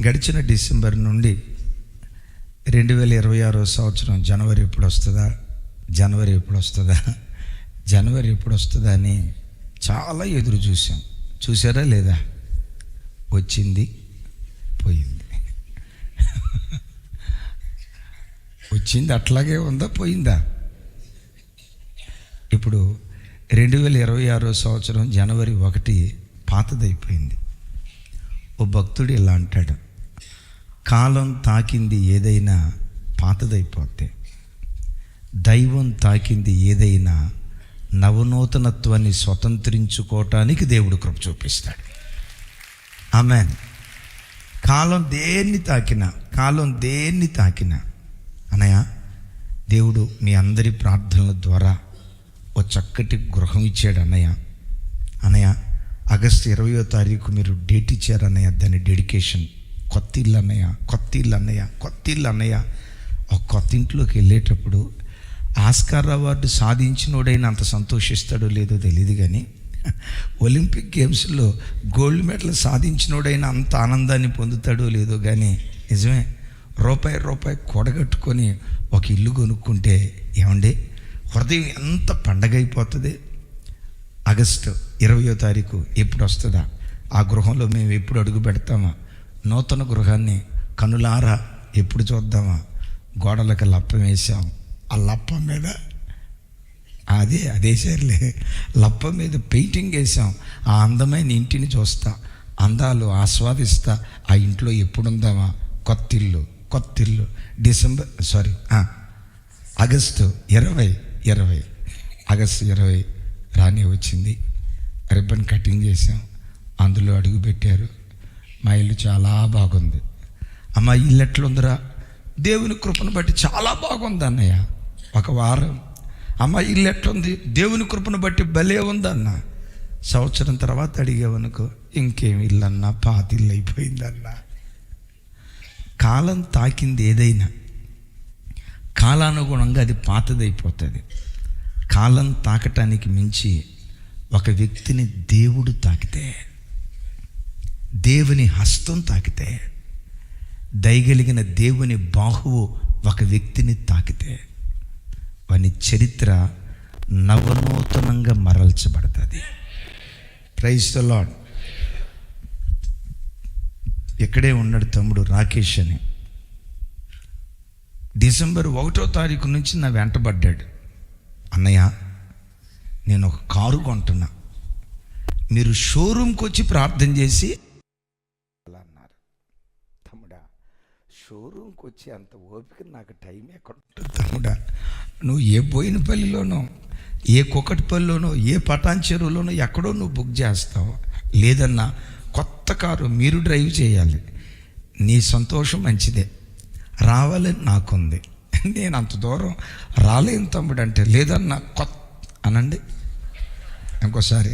గడిచిన డిసెంబర్ నుండి 2026 సంవత్సరం జనవరి ఎప్పుడు వస్తుందా అని చాలా ఎదురు చూసాం. చూసారా లేదా? వచ్చింది, పోయింది. వచ్చింది అట్లాగే ఉందా, పోయిందా? ఇప్పుడు 2026 సంవత్సరం జనవరి 1 పాతదైపోయింది. ఓ భక్తుడు ఇలా అంటాడు, కాలం తాకింది ఏదైనా పాతదైపోతే, దైవం తాకింది ఏదైనా నవనూతనత్వాన్ని స్వతంత్రించుకోవటానికి దేవుడు కృప చూపిస్తాడు. ఆమేన్. కాలం దేన్ని తాకినా అన్నయ్య, దేవుడు మీ అందరి ప్రార్థనల ద్వారా ఓ చక్కటి గృహం ఇచ్చాడు. అన్నయ్య ఆగస్టు 20వ తారీఖు మీరు డేట్ ఇచ్చారు అన్నయ్య. దాని డెడికేషన్ కొత్త ఇల్లు అన్నయ్య. ఒక కొత్త ఇంట్లోకి వెళ్ళేటప్పుడు ఆస్కార్ అవార్డు సాధించినోడైనా అంత సంతోషిస్తాడో లేదో తెలియదు, కానీ ఒలింపిక్ గేమ్స్లో గోల్డ్ మెడల్ సాధించినోడైనా అంత ఆనందాన్ని పొందుతాడో లేదో, కానీ నిజమే, రూపాయి కూడగట్టుకొని ఒక ఇల్లు కొనుక్కుంటే ఏమండి హృదయం ఎంత పండగ అయిపోతుంది. ఆగస్టు 20వ తారీఖు ఎప్పుడు వస్తుందా? ఆ గృహంలో మేము ఎప్పుడు అడుగు పెడతామా? నూతన గృహాన్ని కనులారా ఎప్పుడు చూద్దామా? గోడలకు లప్పం వేసాం, ఆ లప్పం మీద అదే సర్లే, లప్పం మీద పెయింటింగ్ వేసాం. ఆ అందమైన ఇంటిని చూస్తా, అందాలు ఆస్వాదిస్తా. ఆ ఇంట్లో ఎప్పుడుందామా? కొత్త ఇల్లు ఆగస్టు 20 రాని వచ్చింది. రిబ్బన్ కటింగ్ చేసాం, అందులో అడుగు పెట్టారు. మా ఇల్లు చాలా బాగుంది. అమ్మ ఇల్లు ఎట్లుందిరా? దేవుని కృపను బట్టి చాలా బాగుంది అన్నయ్య. ఒక వారం, అమ్మ ఇల్లు ఎట్లుంది? దేవుని కృపను బట్టి భలే ఉందన్న. సంవత్సరం తర్వాత అడిగేవనుకో, ఇంకేం ఇల్లు అన్నా, పాత ఇల్లు అయిపోయిందన్నా. కాలం తాకింది ఏదైనా కాలానుగుణంగా అది పాతదైపోతుంది. కాలం తాకటానికి మించి ఒక వ్యక్తిని దేవుడు తాకితే, దేవుని హస్తం తాకితే, దయగలిగిన దేవుని బాహువు ఒక వ్యక్తిని తాకితే వాని చరిత్ర నవనూతనంగా మరల్చబడుతుంది. Praise the Lord. ఇక్కడే ఉన్నాడు తమ్ముడు రాకేష్ అని. డిసెంబర్ 1వ తారీఖు నుంచి నా వెంటబడ్డాడు. అన్నయ్య, నేను ఒక కారు కొంటున్నా, మీరు షోరూమ్కి వచ్చి ప్రార్థన చేసి అలా అన్నారు. తమ్ముడా, షోరూమ్కి వచ్చి అంత ఓపిక నాకు టైం ఎక్కడ ఉంటుంది తమ్ముడా? నువ్వు ఏ బోయినపల్లిలోనో, ఏ కుకట్పల్లిలోనో, ఏ పటాన్ చెరువులోనో ఎక్కడో నువ్వు బుక్ చేస్తావు. లేదన్నా కొత్త కారు మీరు డ్రైవ్ చేయాలి. నీ సంతోషం మంచిదే, రావాలని నాకుంది. నేను అంత దూరం రాలేను తమ్ముడు అంటే, లేదన్నా అనండి ఇంకోసారి,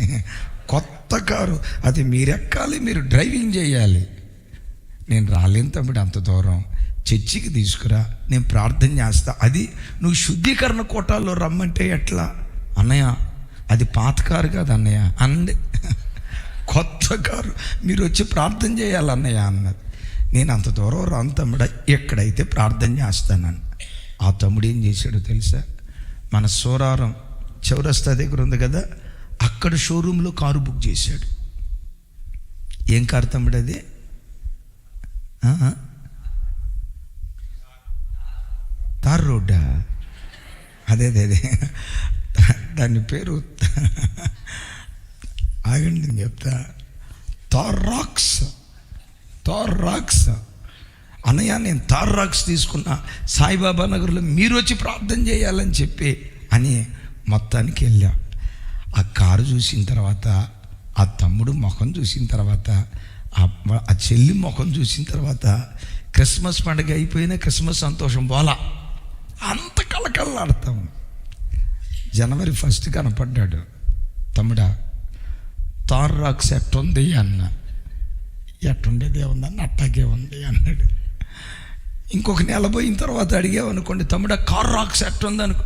కొత్త కారు అది మీరు ఎక్కాలి, మీరు డ్రైవింగ్ చేయాలి. నేను రాలేను తమ్ముడు అంత దూరం, చర్చికి తీసుకురా, నేను ప్రార్థన చేస్తా. అది నువ్వు శుద్ధీకరణ కోటాల్లో రమ్మంటే ఎట్లా అన్నయ్య? అది పాత కారు కాదు అన్నయ్య అనండి, కొత్త కారు, మీరు వచ్చి ప్రార్థన చేయాలి అన్నయ్య అన్నది. నేను అంత దూరం రాను తమ్ముడా, ఎక్కడైతే ప్రార్థన చేస్తానని. ఆ తమ్ముడు ఏం చేశాడో తెలుసా? మన సోరారం చౌరస్తా దగ్గర ఉంది కదా, అక్కడ షోరూంలో కారు బుక్ చేశాడు. ఏం కారు తమ్ముడు అది? తార్ రోడ్డా? అదే దాని పేరు ఆగండి నేను చెప్తా. తార్ రాక్స్ అన్నయ్య, నేను తార్ రాక్స్ తీసుకున్నా, సాయిబాబా నగర్లో మీరు వచ్చి ప్రార్థన చేయాలని చెప్పి అని మొత్తానికి వెళ్ళా. ఆ కారు చూసిన తర్వాత, ఆ తమ్ముడు ముఖం చూసిన తర్వాత, ఆ చెల్లి ముఖం చూసిన తర్వాత, క్రిస్మస్ పండుగ అయిపోయినా క్రిస్మస్ సంతోషం పోలా, అంత కలకల్లాడతాము. జనవరి 1 కనపడ్డాడు. తమ్ముడా, తార్ రాక్స్ ఎట్టుంది అన్న. ఎట్టుండేదే ఉందన్న, అట్టాగే ఉంది అన్నాడు. ఇంకొక నెల పోయిన తర్వాత అడిగామనుకోండి, తమ్ముడా కార్ రాక్స్ ఎట్టుంది అనుకో.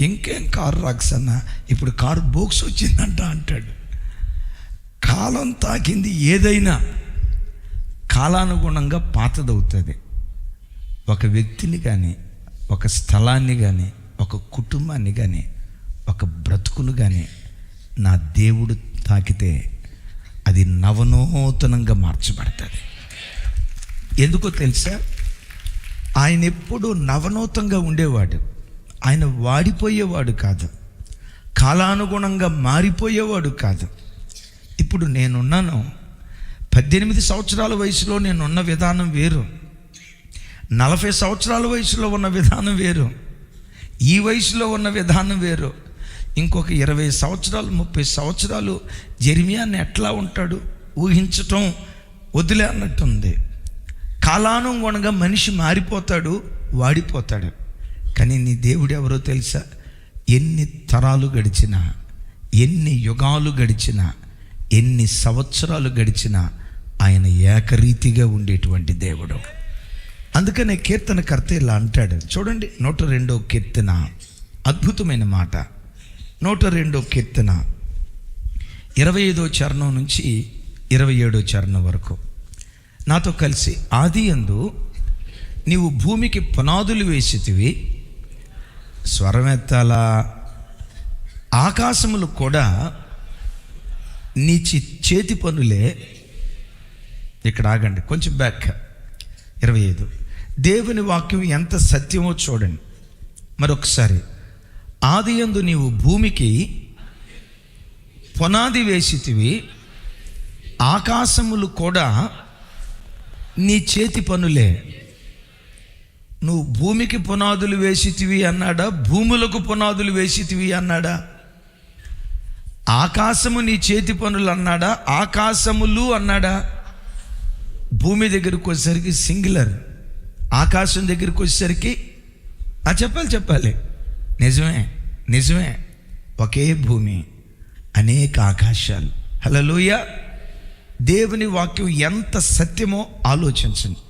ఇంకేం కార్ రాక్స్ అన్న, ఇప్పుడు కారు బోక్స్ వచ్చిందంట అంటాడు. కాలం తాకింది ఏదైనా కాలానుగుణంగా పాతదవుతుంది. ఒక వ్యక్తిని కానీ, ఒక స్థలాన్ని కానీ, ఒక కుటుంబాన్ని కానీ, ఒక బ్రతుకును కానీ నా దేవుడు తాకితే అది నవనూతనంగా మార్చబడుతుంది. ఎందుకో తెలుసా? ఆయన ఎప్పుడు నవనూతంగా ఉండేవాడు. ఆయన వాడిపోయేవాడు కాదు, కాలానుగుణంగా మారిపోయేవాడు కాదు. ఇప్పుడు నేనున్నాను, 18 సంవత్సరాల వయసులో నేనున్న విధానం వేరు, 40 సంవత్సరాల వయసులో ఉన్న విధానం వేరు, ఈ వయసులో ఉన్న విధానం వేరు. ఇంకొక 20 సంవత్సరాలు 30 సంవత్సరాలు జెరెమియాని ఎట్లా ఉంటాడు ఊహించటం వదిలే అన్నట్టుంది. కాలానుగుణంగా మనిషి మారిపోతాడు, వాడిపోతాడు. కానీ నీ దేవుడు ఎవరో తెలుసా? ఎన్ని తరాలు గడిచినా, ఎన్ని యుగాలు గడిచినా, ఎన్ని సంవత్సరాలు గడిచినా ఆయన ఏకరీతిగా ఉండేటువంటి దేవుడు. అందుకనే కీర్తనకర్త ఇలా అంటాడు చూడండి, 102వ కీర్తన, అద్భుతమైన మాట. 102వ కీర్తన 25వ చరణం నుంచి 27వ చరణం వరకు నాతో కలిసి. ఆదియందు నీవు భూమికి పునాదులు వేసితివి, స్వరమెత్తాల ఆకాశములు కూడా నీ చేతి పనులే. ఇక్కడ ఆగండి, కొంచెం బ్యాక్. 25 దేవుని వాక్యం ఎంత సత్యమో చూడండి మరొకసారి. ఆదియందు నీవు భూమికి పునాది వేసితివి, ఆకాశములు కూడా నీ చేతి పనులే. నువ్వు భూమికి పునాదులు వేసితివి అన్నాడా? భూములకు పునాదులు వేసితివి అన్నాడా? ఆకాశము నీ చేతి పనులు అన్నాడా? ఆకాశములు అన్నాడా? భూమి దగ్గరికి వచ్చేసరికి సింగులర్, ఆకాశం దగ్గరికి వచ్చేసరికి చెప్పాలి నిజమే ఒకే భూమి, అనేక ఆకాశాలు. హల్లెలూయా. దేవుని వాక్యం ఎంత సత్యమో ఆలోచించండి.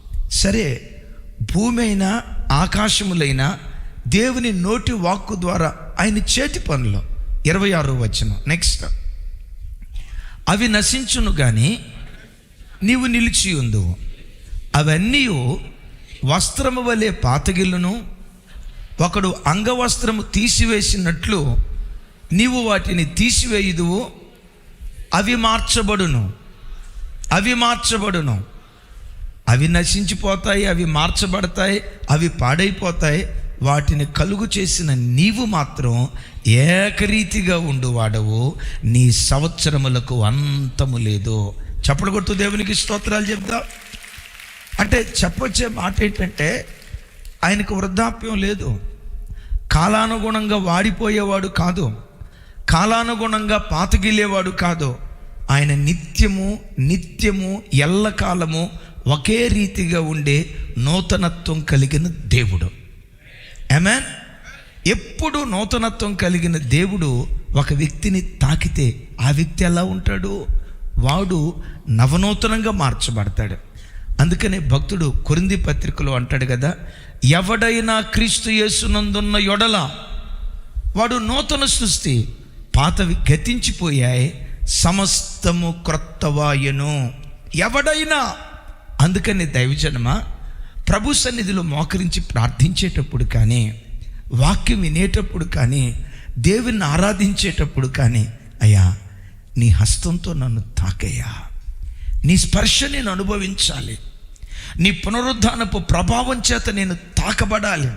సరే, భూమి అయినా ఆకాశములైనా దేవుని నోటి వాక్కు ద్వారా ఆయన చేతి పనులు. 26వ వచనం నెక్స్ట్. అవి నశించును కానీ నీవు నిలిచి ఉందువు, అవన్నీ వస్త్రము వలె పాతగిల్లును, ఒకడు అంగవస్త్రము తీసివేసినట్లు నీవు వాటిని తీసివేయుదువు. అవి మార్చబడును, అవి నశించిపోతాయి, అవి మార్చబడతాయి, అవి పాడైపోతాయి. వాటిని కలుగు చేసిన నీవు మాత్రం ఏకరీతిగా ఉండువాడవు, నీ సంవత్సరములకు అంతము లేదు. చప్పలు కొడుతూ దేవునికి స్తోత్రాలు చెప్తా. అంటే చెప్పొచ్చే మాట ఏంటంటే, ఆయనకు వృద్ధాప్యం లేదు, కాలానుగుణంగా వాడిపోయేవాడు కాదు, కాలానుగుణంగా పాతగిలేవాడు కాదు. ఆయన నిత్యము ఎల్లకాలము ఒకే రీతిగా ఉండే నూతనత్వం కలిగిన దేవుడు. ఆమేన్. ఎప్పుడు నూతనత్వం కలిగిన దేవుడు ఒక వ్యక్తిని తాకితే ఆ వ్యక్తి ఎలా ఉంటాడు? వాడు నవనూతనంగా మార్చబడతాడు. అందుకనే భక్తుడు కొరింథీ పత్రికలో అంటాడు కదా, ఎవడైనా క్రీస్తు యేసునందున్న యెడల వాడు నూతన సృష్టి, పాతవి గతించిపోయాయి, సమస్తము క్రొత్తవాయెను. ఎవడైనా. అందుకని దైవజనమా, ప్రభు సన్నిధిలో మోకరించి ప్రార్థించేటప్పుడు కానీ, వాక్యం వినేటప్పుడు కానీ, దేవుని ఆరాధించేటప్పుడు కానీ, అయ్యా నీ హస్తంతో నన్ను తాకయ్యా, నీ స్పర్శ నేను అనుభవించాలి, నీ పునరుద్ధానపు ప్రభావం చేత నేను తాకబడాలి,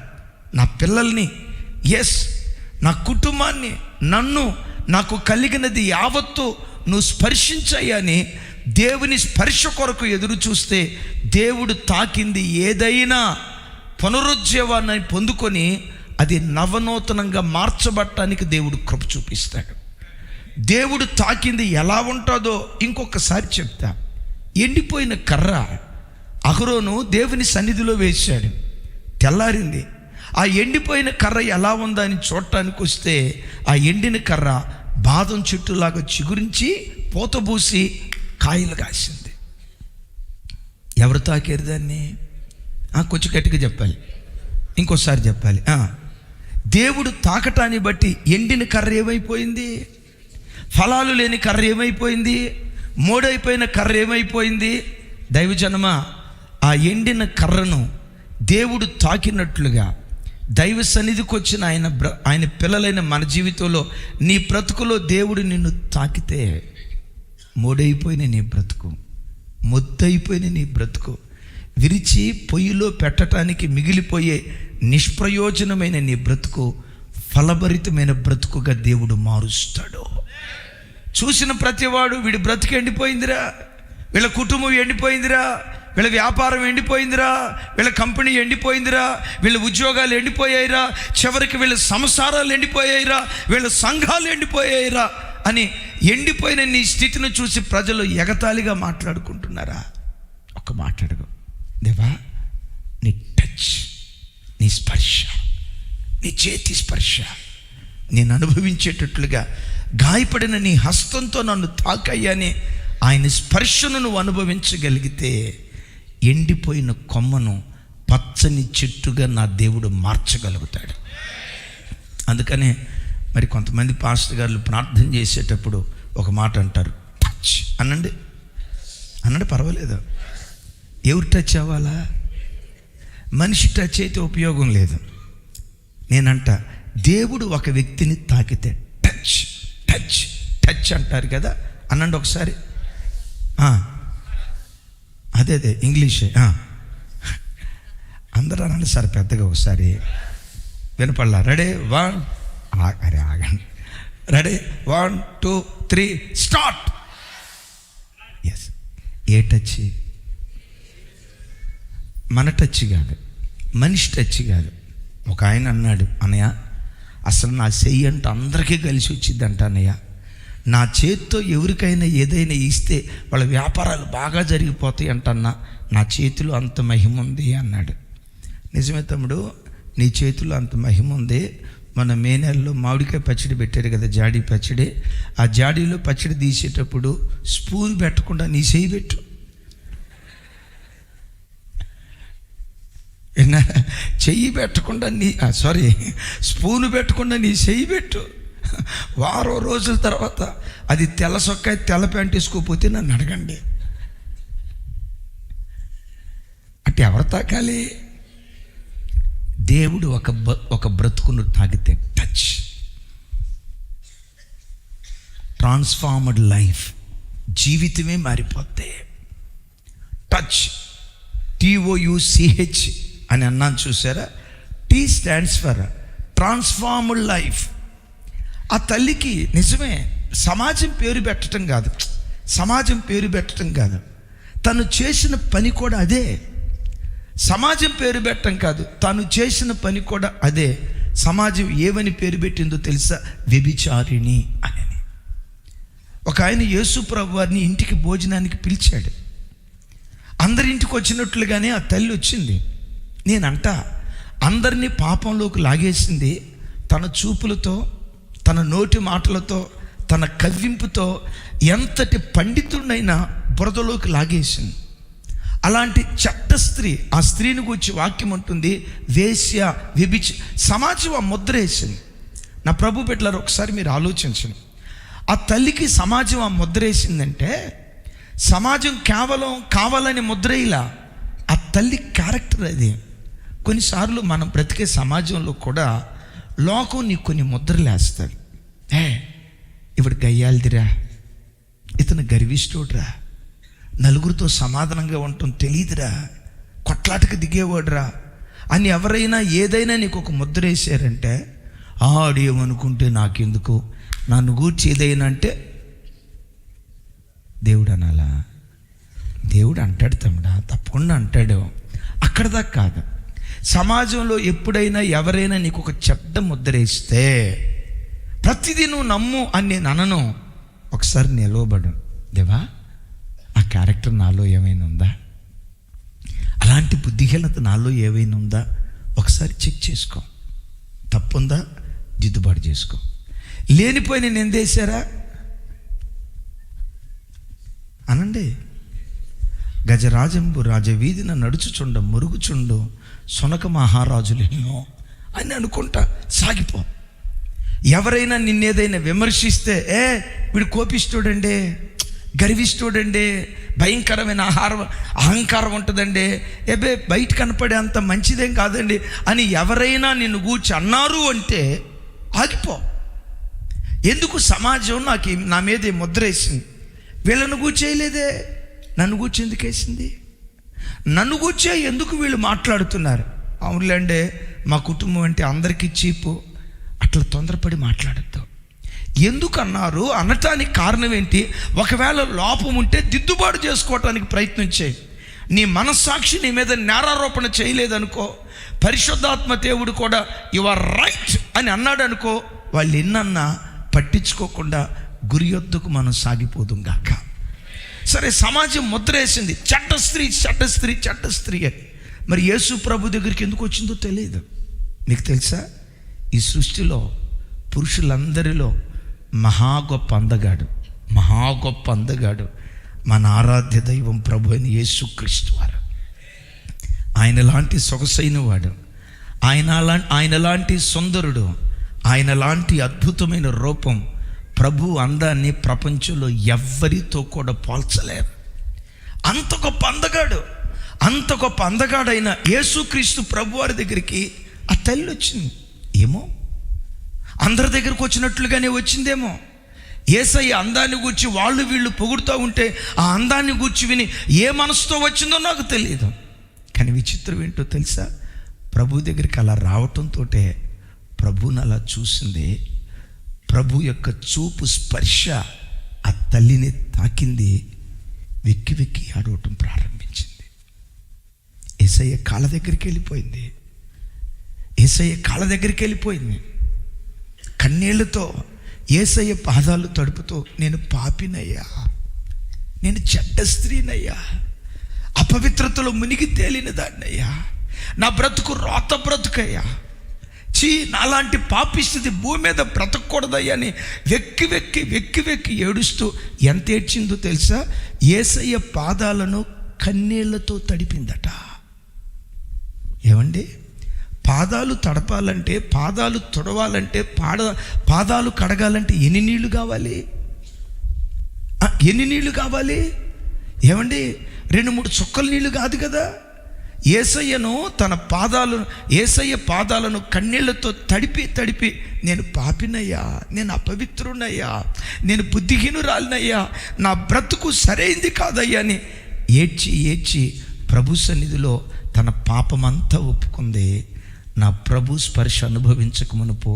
నా పిల్లల్ని, నా కుటుంబాన్ని, నన్ను, నాకు కలిగినది యావత్తు నువ్వు స్పర్శించయ్యని దేవుని స్పర్శ కొరకు ఎదురు చూస్తే, దేవుడు తాకింది ఏదైనా పునరుజ్జీవాన్ని పొందుకొని అది నవనూతనంగా మార్చబడటానికి దేవుడు కృప చూపిస్తాడు. దేవుడు తాకింది ఎలా ఉంటుందో ఇంకొకసారి చెప్తా. ఎండిపోయిన కర్ర అహరోను దేవుని సన్నిధిలో వేశాడు, తెల్లారింది. ఆ ఎండిపోయిన కర్ర ఎలా ఉందా అని చూడటానికి వస్తే, ఆ ఎండిన కర్ర బాదం చెట్టులాగా చిగురించి పూతబూసి కాయలు కాసింది. ఎవరు తాకారు దాన్ని? కొంచెం గట్టిగా చెప్పాలి, ఇంకోసారి చెప్పాలి. దేవుడు తాకటాన్ని బట్టి ఎండిన కర్ర ఏమైపోయింది? ఫలాలు లేని కర్ర ఏమైపోయింది? మోడైపోయిన కర్ర ఏమైపోయింది? దైవజనమా, ఆ ఎండిన కర్రను దేవుడు తాకినట్లుగా దైవ సన్నిధికి వచ్చిన ఆయన పిల్లలైన మన జీవితంలో నీ బ్రతుకులో దేవుడు నిన్ను తాకితే మోడైపోయిన నీ బ్రతుకు, మొద్దైపోయిన నీ బ్రతుకు, విరిచి పొయ్యిలో పెట్టడానికి మిగిలిపోయే నిష్ప్రయోజనమైన నీ బ్రతుకు ఫలభరితమైన బ్రతుకుగా దేవుడు మారుస్తాడు. చూసిన ప్రతివాడు వీడి బ్రతుకు ఎండిపోయిందిరా, వీళ్ళ కుటుంబం ఎండిపోయిందిరా, వీళ్ళ వ్యాపారం ఎండిపోయిందిరా, వీళ్ళ కంపెనీ ఎండిపోయిందిరా, వీళ్ళ ఉద్యోగాలు ఎండిపోయాయిరా, చివరికి వీళ్ళ సంసారాలు ఎండిపోయాయిరా, వీళ్ళ సంఘాలు ఎండిపోయాయిరా అని ఎండిపోయిన నీ స్థితిని చూసి ప్రజలు ఎగతాళిగా మాట్లాడుకుంటున్నారా? ఒక్క మాట్లాడుకో, దేవా నీ టచ్, నీ స్పర్శ, నీ చేతి స్పర్శ నేను అనుభవించేటట్లుగా గాయపడిన నీ హస్తంతో నన్ను తాకయ్యాని ఆయన స్పర్శను నువ్వు అనుభవించగలిగితే ఎండిపోయిన కొమ్మను పచ్చని చెట్టుగా నా దేవుడు మార్చగలుగుతాడు. అందుకనే మరి కొంతమంది పాస్టర్ గారు ప్రార్థన చేసేటప్పుడు ఒక మాట అంటారు, టచ్ అనండి, పర్వాలేదు. ఎవరు టచ్ అవ్వాలా? మనిషి టచ్ అయితే ఉపయోగం లేదు. నేనంట దేవుడు ఒక వ్యక్తిని తాకితే టచ్ టచ్ టచ్ అంటారు కదా, అనండి ఒకసారి. అదే ఇంగ్లీషే. అందరూ అనండి సార్ పెద్దగా ఒకసారి, వినపడలా. రెడీ, ఆగండి. Ready, 1 2 3 start. ఎస్. ఏ టచ్? మన టచ్ కాదు, మనిషి టచ్ కాదు. ఒక ఆయన అన్నాడు, అన్నయ్య అసలు నా చెయ్యి అంటే అందరికీ కలిసి వచ్చిందంట అన్నయ్య, నా చేతితో ఎవరికైనా ఏదైనా ఇస్తే వాళ్ళ వ్యాపారాలు బాగా జరిగిపోతాయి అంటన్నా, నా చేతిలో అంత మహిమ ఉంది అన్నాడు. నిజమే తమ్ముడు, నీ చేతిలో అంత మహిమ ఉంది. మన మే నెలలో మామిడికాయ పచ్చడి పెట్టారు కదా, జాడీ పచ్చడి. ఆ జాడీలో పచ్చడి తీసేటప్పుడు స్పూన్ పెట్టకుండా నీ చెయ్యి పెట్టు. చెయ్యి పెట్టకుండా స్పూను పెట్టకుండా నీ చెయ్యి పెట్టు. వారం రోజుల తర్వాత అది తెల్ల సొక్కాయ తెల్ల ప్యాంట్ వేసుకోకపోతే నన్ను అడగండి. అంటే ఎవరు తాకాలి? దేవుడు ఒక బ్రతుకును తాకితే టచ్, ట్రాన్స్ఫార్మ్డ్ లైఫ్, జీవితమే మారిపోతే. టచ్, TOUCH అని అన్నాను చూసారా? T stands for transformed life. ఆ తల్లికి నిజమే సమాజం పేరు పెట్టడం కాదు, తను చేసిన పని కూడా అదే. సమాజం పేరు పెట్టడం కాదు, తను చేసిన పని కూడా అదే. సమాజం ఏమని పేరు పెట్టిందో తెలుసా? వ్యభిచారిణి అని. ఒక ఆయన యేసు ప్రభు వారిని ఇంటికి భోజనానికి పిలిచాడు. అందరి ఇంటికి వచ్చినట్లుగానే ఆ తల్లి వచ్చింది. నేనంట అందరినీ పాపంలోకి లాగేసింది. తన చూపులతో, తన నోటి మాటలతో, తన కవ్వింపుతో ఎంతటి పండితుడినైనా బురదలోకి లాగేసింది. అలాంటి చెడ్డ స్త్రీ, ఆ స్త్రీని గురించి వాక్యం ఉంటుంది, వేశ్య, సమాజం ఆ ముద్ర వేసింది. నా ప్రభు బిడ్డలారా ఒకసారి మీరు ఆలోచించండి. ఆ తల్లికి సమాజం ఆ ముద్ర వేసిందంటే సమాజం కేవలం కావాలని ముద్రేలా, ఆ తల్లి క్యారెక్టర్ అది. కొన్నిసార్లు మనం బ్రతికే సమాజంలో కూడా లోకం నీకు కొన్ని ముద్రలు వేస్తాడు. ఇవిడు గయ్యాలిదిరా, ఇతను గర్విష్ఠుడురా, నలుగురితో సమాధానంగా ఉండటం తెలియదురా, కొట్లాటకు దిగేవాడురా అని ఎవరైనా ఏదైనా నీకు ఒక ముద్ర వేసారంటే ఆడేమనుకుంటే నాకెందుకు, నన్ను గూర్చి ఏదైనా అంటే దేవుడు అనాలా? దేవుడు అంటాడు తమ్ముడా, తప్పకుండా అంటాడు. అక్కడ దాకా కాదు. సమాజంలో ఎప్పుడైనా ఎవరైనా నీకు ఒక చెడ్డ ముద్ర వేస్తే ప్రతిదీ నువ్వు నమ్ము అని నేను అనను. ఒకసారి నిలవబడు, దేవా ఆ క్యారెక్టర్ నాలో ఏమైనా ఉందా, అలాంటి బుద్ధిహీనత నాలో ఏమైనా ఉందా, ఒకసారి చెక్ చేసుకో. తప్పుందా దిద్దుబాటు చేసుకో. లేనిపోయి నేను ఎందేశారా అనండి. గజరాజంబు రాజవీధిన నడుచుచుండ మురుగుచుండు సునక మహారాజులేనో అని అనుకుంటా సాగిపో. ఎవరైనా నిన్నేదైనా విమర్శిస్తే వీడు కోపిస్తుడండి, గర్విష్ఠుడండి, భయంకరమైన అహంకారం ఉంటుందండి, బయట కనపడే అంత మంచిదేం కాదండి అని ఎవరైనా నిన్ను గూర్చి అన్నారు అంటే ఆగిపో. ఎందుకు? సమాజం నా మీద ముద్ర వేసింది. వీళ్ళను గూర్చేయలేదే, నన్ను గూర్చి ఎందుకు వేసింది? నన్ను గూర్చే ఎందుకు వీళ్ళు మాట్లాడుతున్నారు? అవునులేండి, మా కుటుంబం అంటే అందరికీ చీపు, అట్లా తొందరపడి మాట్లాడద్దు. ఎందుకు అన్నారు అనటానికి కారణం ఏంటి? ఒకవేళ లోపం ఉంటే దిద్దుబాటు చేసుకోవటానికి ప్రయత్నం చేయి. నీ మనస్సాక్షి నీ మీద నేరారోపణ చేయలేదనుకో, పరిశుద్ధాత్మ దేవుడు కూడా యు ఆర్ రైట్ అని అన్నాడు అనుకో, వాళ్ళు ఎన్నన్నా పట్టించుకోకుండా గురి యొద్దకు మనం సాగిపోదుం గాక. సరే, సమాజం ముద్ర వేసింది, చట్టస్త్రీ అని. మరి యేసు ప్రభు దగ్గరికి ఎందుకు వచ్చిందో తెలియదు. మీకు తెలుసా, ఈ సృష్టిలో పురుషులందరిలో మహా గొప్ప అందగాడు మన ఆరాధ్య దైవం ప్రభు అయిన యేసుక్రీస్తు వారు. ఆయన లాంటి సొగసైన వాడు, ఆయన లాంటి సుందరుడు, ఆయన లాంటి అద్భుతమైన రూపం, ప్రభు అందాన్ని ప్రపంచంలో ఎవ్వరితో కూడా పోల్చలేరు. అంత గొప్ప అందగాడైన యేసుక్రీస్తు ప్రభు వారి దగ్గరికి ఆ తల్లి వచ్చింది. ఏమో అందరి దగ్గరకు వచ్చినట్లుగానే వచ్చిందేమో. యేసయ్య అందాన్ని గూర్చి వాళ్ళు వీళ్ళు పొగుడుతూ ఉంటే ఆ అందాన్ని గూర్చి విని ఏ మనసుతో వచ్చిందో నాకు తెలియదు. కానీ విచిత్రం ఏంటో తెలుసా, ప్రభు దగ్గరికి అలా రావటంతో ప్రభుని అలా చూసింది. ప్రభు యొక్క చూపు స్పర్శ ఆ తల్లిని తాకింది. వెక్కి వెక్కి ఆడవటం ప్రారంభించింది. యేసయ్య కాళ్ళ దగ్గరికి వెళ్ళిపోయింది. కన్నీళ్లతో యేసయ్య పాదాలు తడుపుతూ, నేను పాపినయ్యా, నేను చెడ్డ స్త్రీనయ్యా, అపవిత్రతలో మునిగి తేలిన దాన్నయ్యా, నా బ్రతుకు రోత బ్రతుకయ్యా, నాలాంటి పాపిస్థితి భూమి మీద బ్రతకూడదయ్యా అని వెక్కి వెక్కి ఏడుస్తూ ఎంత ఏడ్చిందో తెలుసా? యేసయ్య పాదాలను కన్నీళ్లతో తడిపిందట. ఏమండి, పాదాలు తడపాలంటే, పాదాలు తొడవాలంటే, పాదాలు కడగాలంటే ఎన్ని నీళ్లు కావాలి? ఏమండి, 2-3 చుక్కల నీళ్లు కాదు కదా. యేసయ్య పాదాలను కన్నీళ్లతో తడిపి నేను పాపినయ్యా, నేను అపవిత్రునయ్యా, నేను బుద్ధిహీనురాలినయ్యా, నా బ్రతుకు సరైంది కాదయ్యా అని ఏడ్చి ప్రభు సన్నిధిలో తన పాపమంతా ఒప్పుకుంది. నా ప్రభు స్పర్శ అనుభవించక మునుపు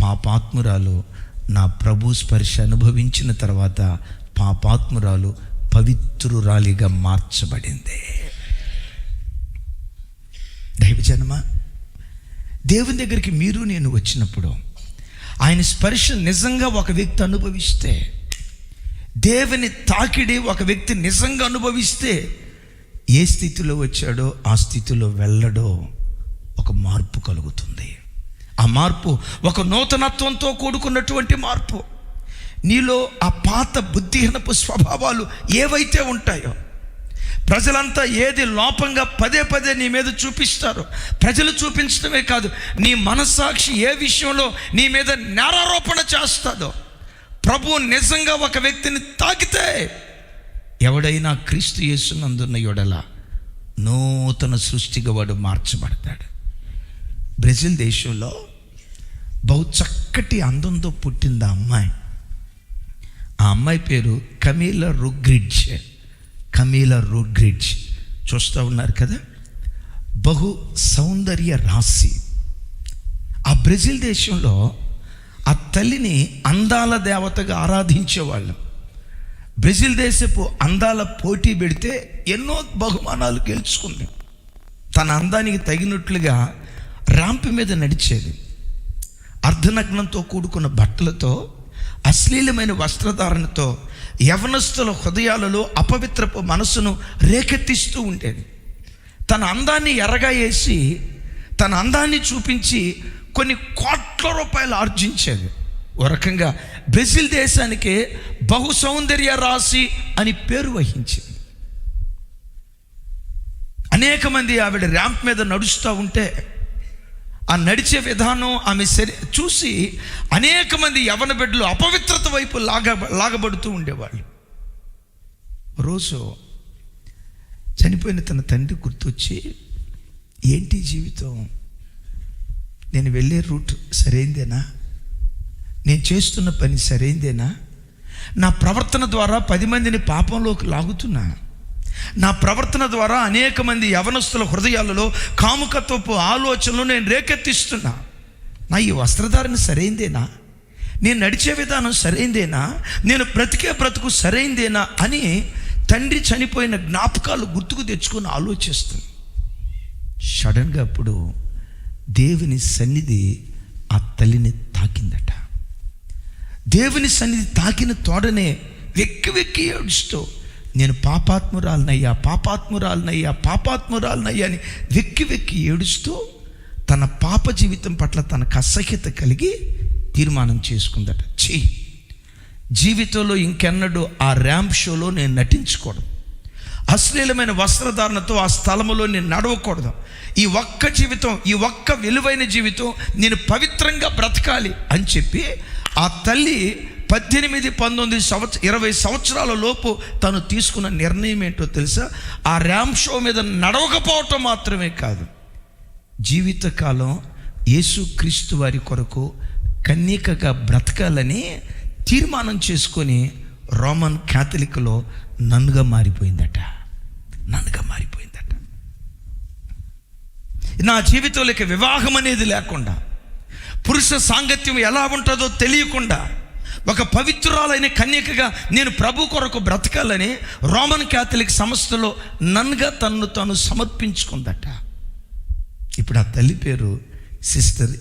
పాపాత్మురాలు, నా ప్రభు స్పర్శ అనుభవించిన తర్వాత పాపాత్మురాలు పవిత్రురాలిగా మార్చబడింది. దైవజనమా, దేవుని దగ్గరికి మీరు నేను వచ్చినప్పుడు ఆయన స్పర్శ నిజంగా ఒక వ్యక్తి అనుభవిస్తే, దేవుని తాకిడి ఒక వ్యక్తి నిజంగా అనుభవిస్తే, ఏ స్థితిలో వచ్చాడో ఆ స్థితిలో వెళ్ళడో ఒక మార్పు కలుగుతుంది. ఆ మార్పు ఒక నూతనత్వంతో కూడుకున్నటువంటి మార్పు. నీలో ఆ పాత బుద్ధిహీనపు స్వభావాలు ఏవైతే ఉంటాయో, ప్రజలంతా ఏది లోపంగా పదే నీ మీద చూపిస్తారో, ప్రజలు చూపించడమే కాదు, నీ మనస్సాక్షి ఏ విషయంలో నీ మీద నేరారోపణ చేస్తుందో, ప్రభు నిజంగా ఒక వ్యక్తిని తాకితే, ఎవడైనా క్రీస్తు యేసునందున్న యెడల నూతన సృష్టిగా వాడు మార్చబడతాడు. బ్రెజిల్ దేశంలో బహు చక్కటి అందంతో పుట్టింది ఆ అమ్మాయి పేరు కమీలా రూడ్రిడ్జ్. చూస్తూ ఉన్నారు కదా, బహు సౌందర్య రాశి. ఆ బ్రెజిల్ దేశంలో ఆ తల్లిని అందాల దేవతగా ఆరాధించేవాళ్ళు. బ్రెజిల్ దేశపు అందాల పోటీ పెడితే ఎన్నో బహుమానాలు గెలుచుకుంది. తన అందానికి తగినట్లుగా ర్యాంప్ మీద నడిచేది. అర్ధనగ్నంతో కూడుకున్న బట్టలతో, అశ్లీలమైన వస్త్రధారణతో యవనస్తుల హృదయాలలో అపవిత్రపు మనసును రేకెత్తిస్తూ ఉండేది. తన అందాన్ని ఎర్రగా వేసి, తన అందాన్ని చూపించి కొన్ని కోట్ల రూపాయలు ఆర్జించేది. ఓ రకంగా బ్రెజిల్ దేశానికే బహు సౌందర్య రాశి అని పేరు వహించింది. అనేక మంది ఆవిడ ర్యాంప్ మీద నడుస్తూ ఉంటే ఆ నడిచే విధానం ఆమె చూసి అనేక మంది యవన బిడ్డలు అపవిత్రత వైపు లాగబడుతూ ఉండేవాళ్ళు. రోజు చనిపోయిన తన తండ్రి గుర్తొచ్చి, ఏంటి జీవితం, నేను వెళ్ళే రూట్ సరైందేనా, నేను చేస్తున్న పని సరైందేనా, నా ప్రవర్తన ద్వారా 10 మందిని పాపంలోకి లాగుతున్నా, నా ప్రవర్తన ద్వారా అనేక మంది యవనస్తుల హృదయాలలో కాముకత్వపు ఆలోచనలు నేను రేకెత్తిస్తున్నా, నా ఈ వస్త్రధారణ సరైందేనా, నేను నడిచే విధానం సరైందేనా, నేను బ్రతికే బ్రతుకు సరైందేనా అని తండ్రి చనిపోయిన జ్ఞాపకాలు గుర్తుకు తెచ్చుకొని ఆలోచిస్తుంది. సడన్గా అప్పుడు దేవుని సన్నిధి ఆ తల్లిని తాకిందట. దేవుని సన్నిధి తాకిన తోడనే వెక్కి వెక్కి ఏడుస్తూ, నేను పాపాత్మురాలనయ్యా అని వెక్కి వెక్కి ఏడుస్తూ తన పాప జీవితం పట్ల తనకు అసహ్యత కలిగి తీర్మానం చేసుకుందట. జీవితంలో ఇంకెన్నడూ ఆ ర్యాంప్ షోలో నేను నటించకూడదు, అశ్లీలమైన వస్త్రధారణతో ఆ స్థలములో నేను నడవకూడదు, ఈ ఒక్క జీవితం, ఈ ఒక్క విలువైన జీవితం నేను పవిత్రంగా బ్రతకాలి అని చెప్పి ఆ తల్లి 18, 19, 20 సంవత్సరాల లోపు తను తీసుకున్న నిర్ణయం ఏంటో తెలుసా? ఆ ర్యాంప్ షో మీద నడవకపోవటం మాత్రమే కాదు, జీవితకాలం యేసుక్రీస్తు వారి కొరకు కన్యకగా బ్రతకాలని తీర్మానం చేసుకొని రోమన్ క్యాథలిక్లో నన్నుగా మారిపోయిందట. నా జీవితంలోకి వివాహం అనేది లేకుండా, పురుష సాంగత్యం ఎలా ఉంటుందో తెలియకుండా ఒక పవిత్రురాలైన కన్యకగా నేను ప్రభు కొరకు బ్రతకాలని రోమన్ క్యాథలిక్ సంస్థలో నన్నుగా తన్ను తాను సమర్పించుకుందట. ఇప్పుడు ఆ తల్లి పేరు సిస్టర్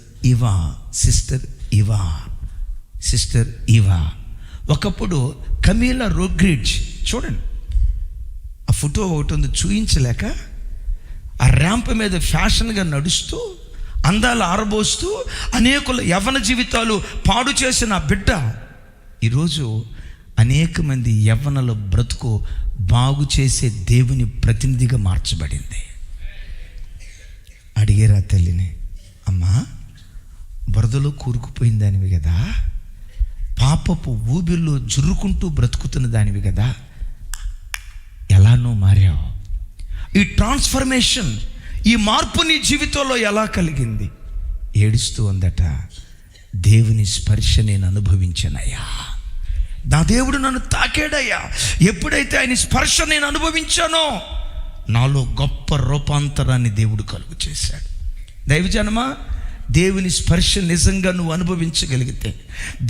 ఇవా. ఒకప్పుడు కమీలా రోగ్రిడ్జ్, చూడండి ఆ ఫోటో ఒకటి ఉంది, చూయించలేక ఆ ర్యాంప్ మీద ఫ్యాషన్గా నడుస్తూ అందాలు ఆరబోస్తూ అనేకుల యవ్వన జీవితాలు పాడు చేసిన ఆ బిడ్డ ఈరోజు అనేక మంది యవ్వనల బ్రతుకు బాగు చేసే దేవుని ప్రతినిధిగా మార్చబడింది. అడిగేరా తల్లిని, అమ్మా బురదలో కూరుకుపోయిన దానివి కదా, పాపపు ఊబిల్లో జుర్రుకుంటూ బ్రతుకుతున్న దానివి కదా, ఎలా నువ్వు మారావు? ఈ ట్రాన్స్ఫర్మేషన్, ఈ మార్పు నీ జీవితంలో ఎలా కలిగింది? ఏడుస్తూ ఉందట, దేవుని స్పర్శ నేను అనుభవించానయ్యా, నా దేవుడు నన్ను తాకాడయ్యా. ఎప్పుడైతే ఆయన స్పర్శ నేను అనుభవించానో నాలో గొప్ప రూపాంతరాన్ని దేవుడు కలుగు చేశాడు. దైవజనమా, దేవుని స్పర్శ నిజంగా నువ్వు అనుభవించగలిగితే,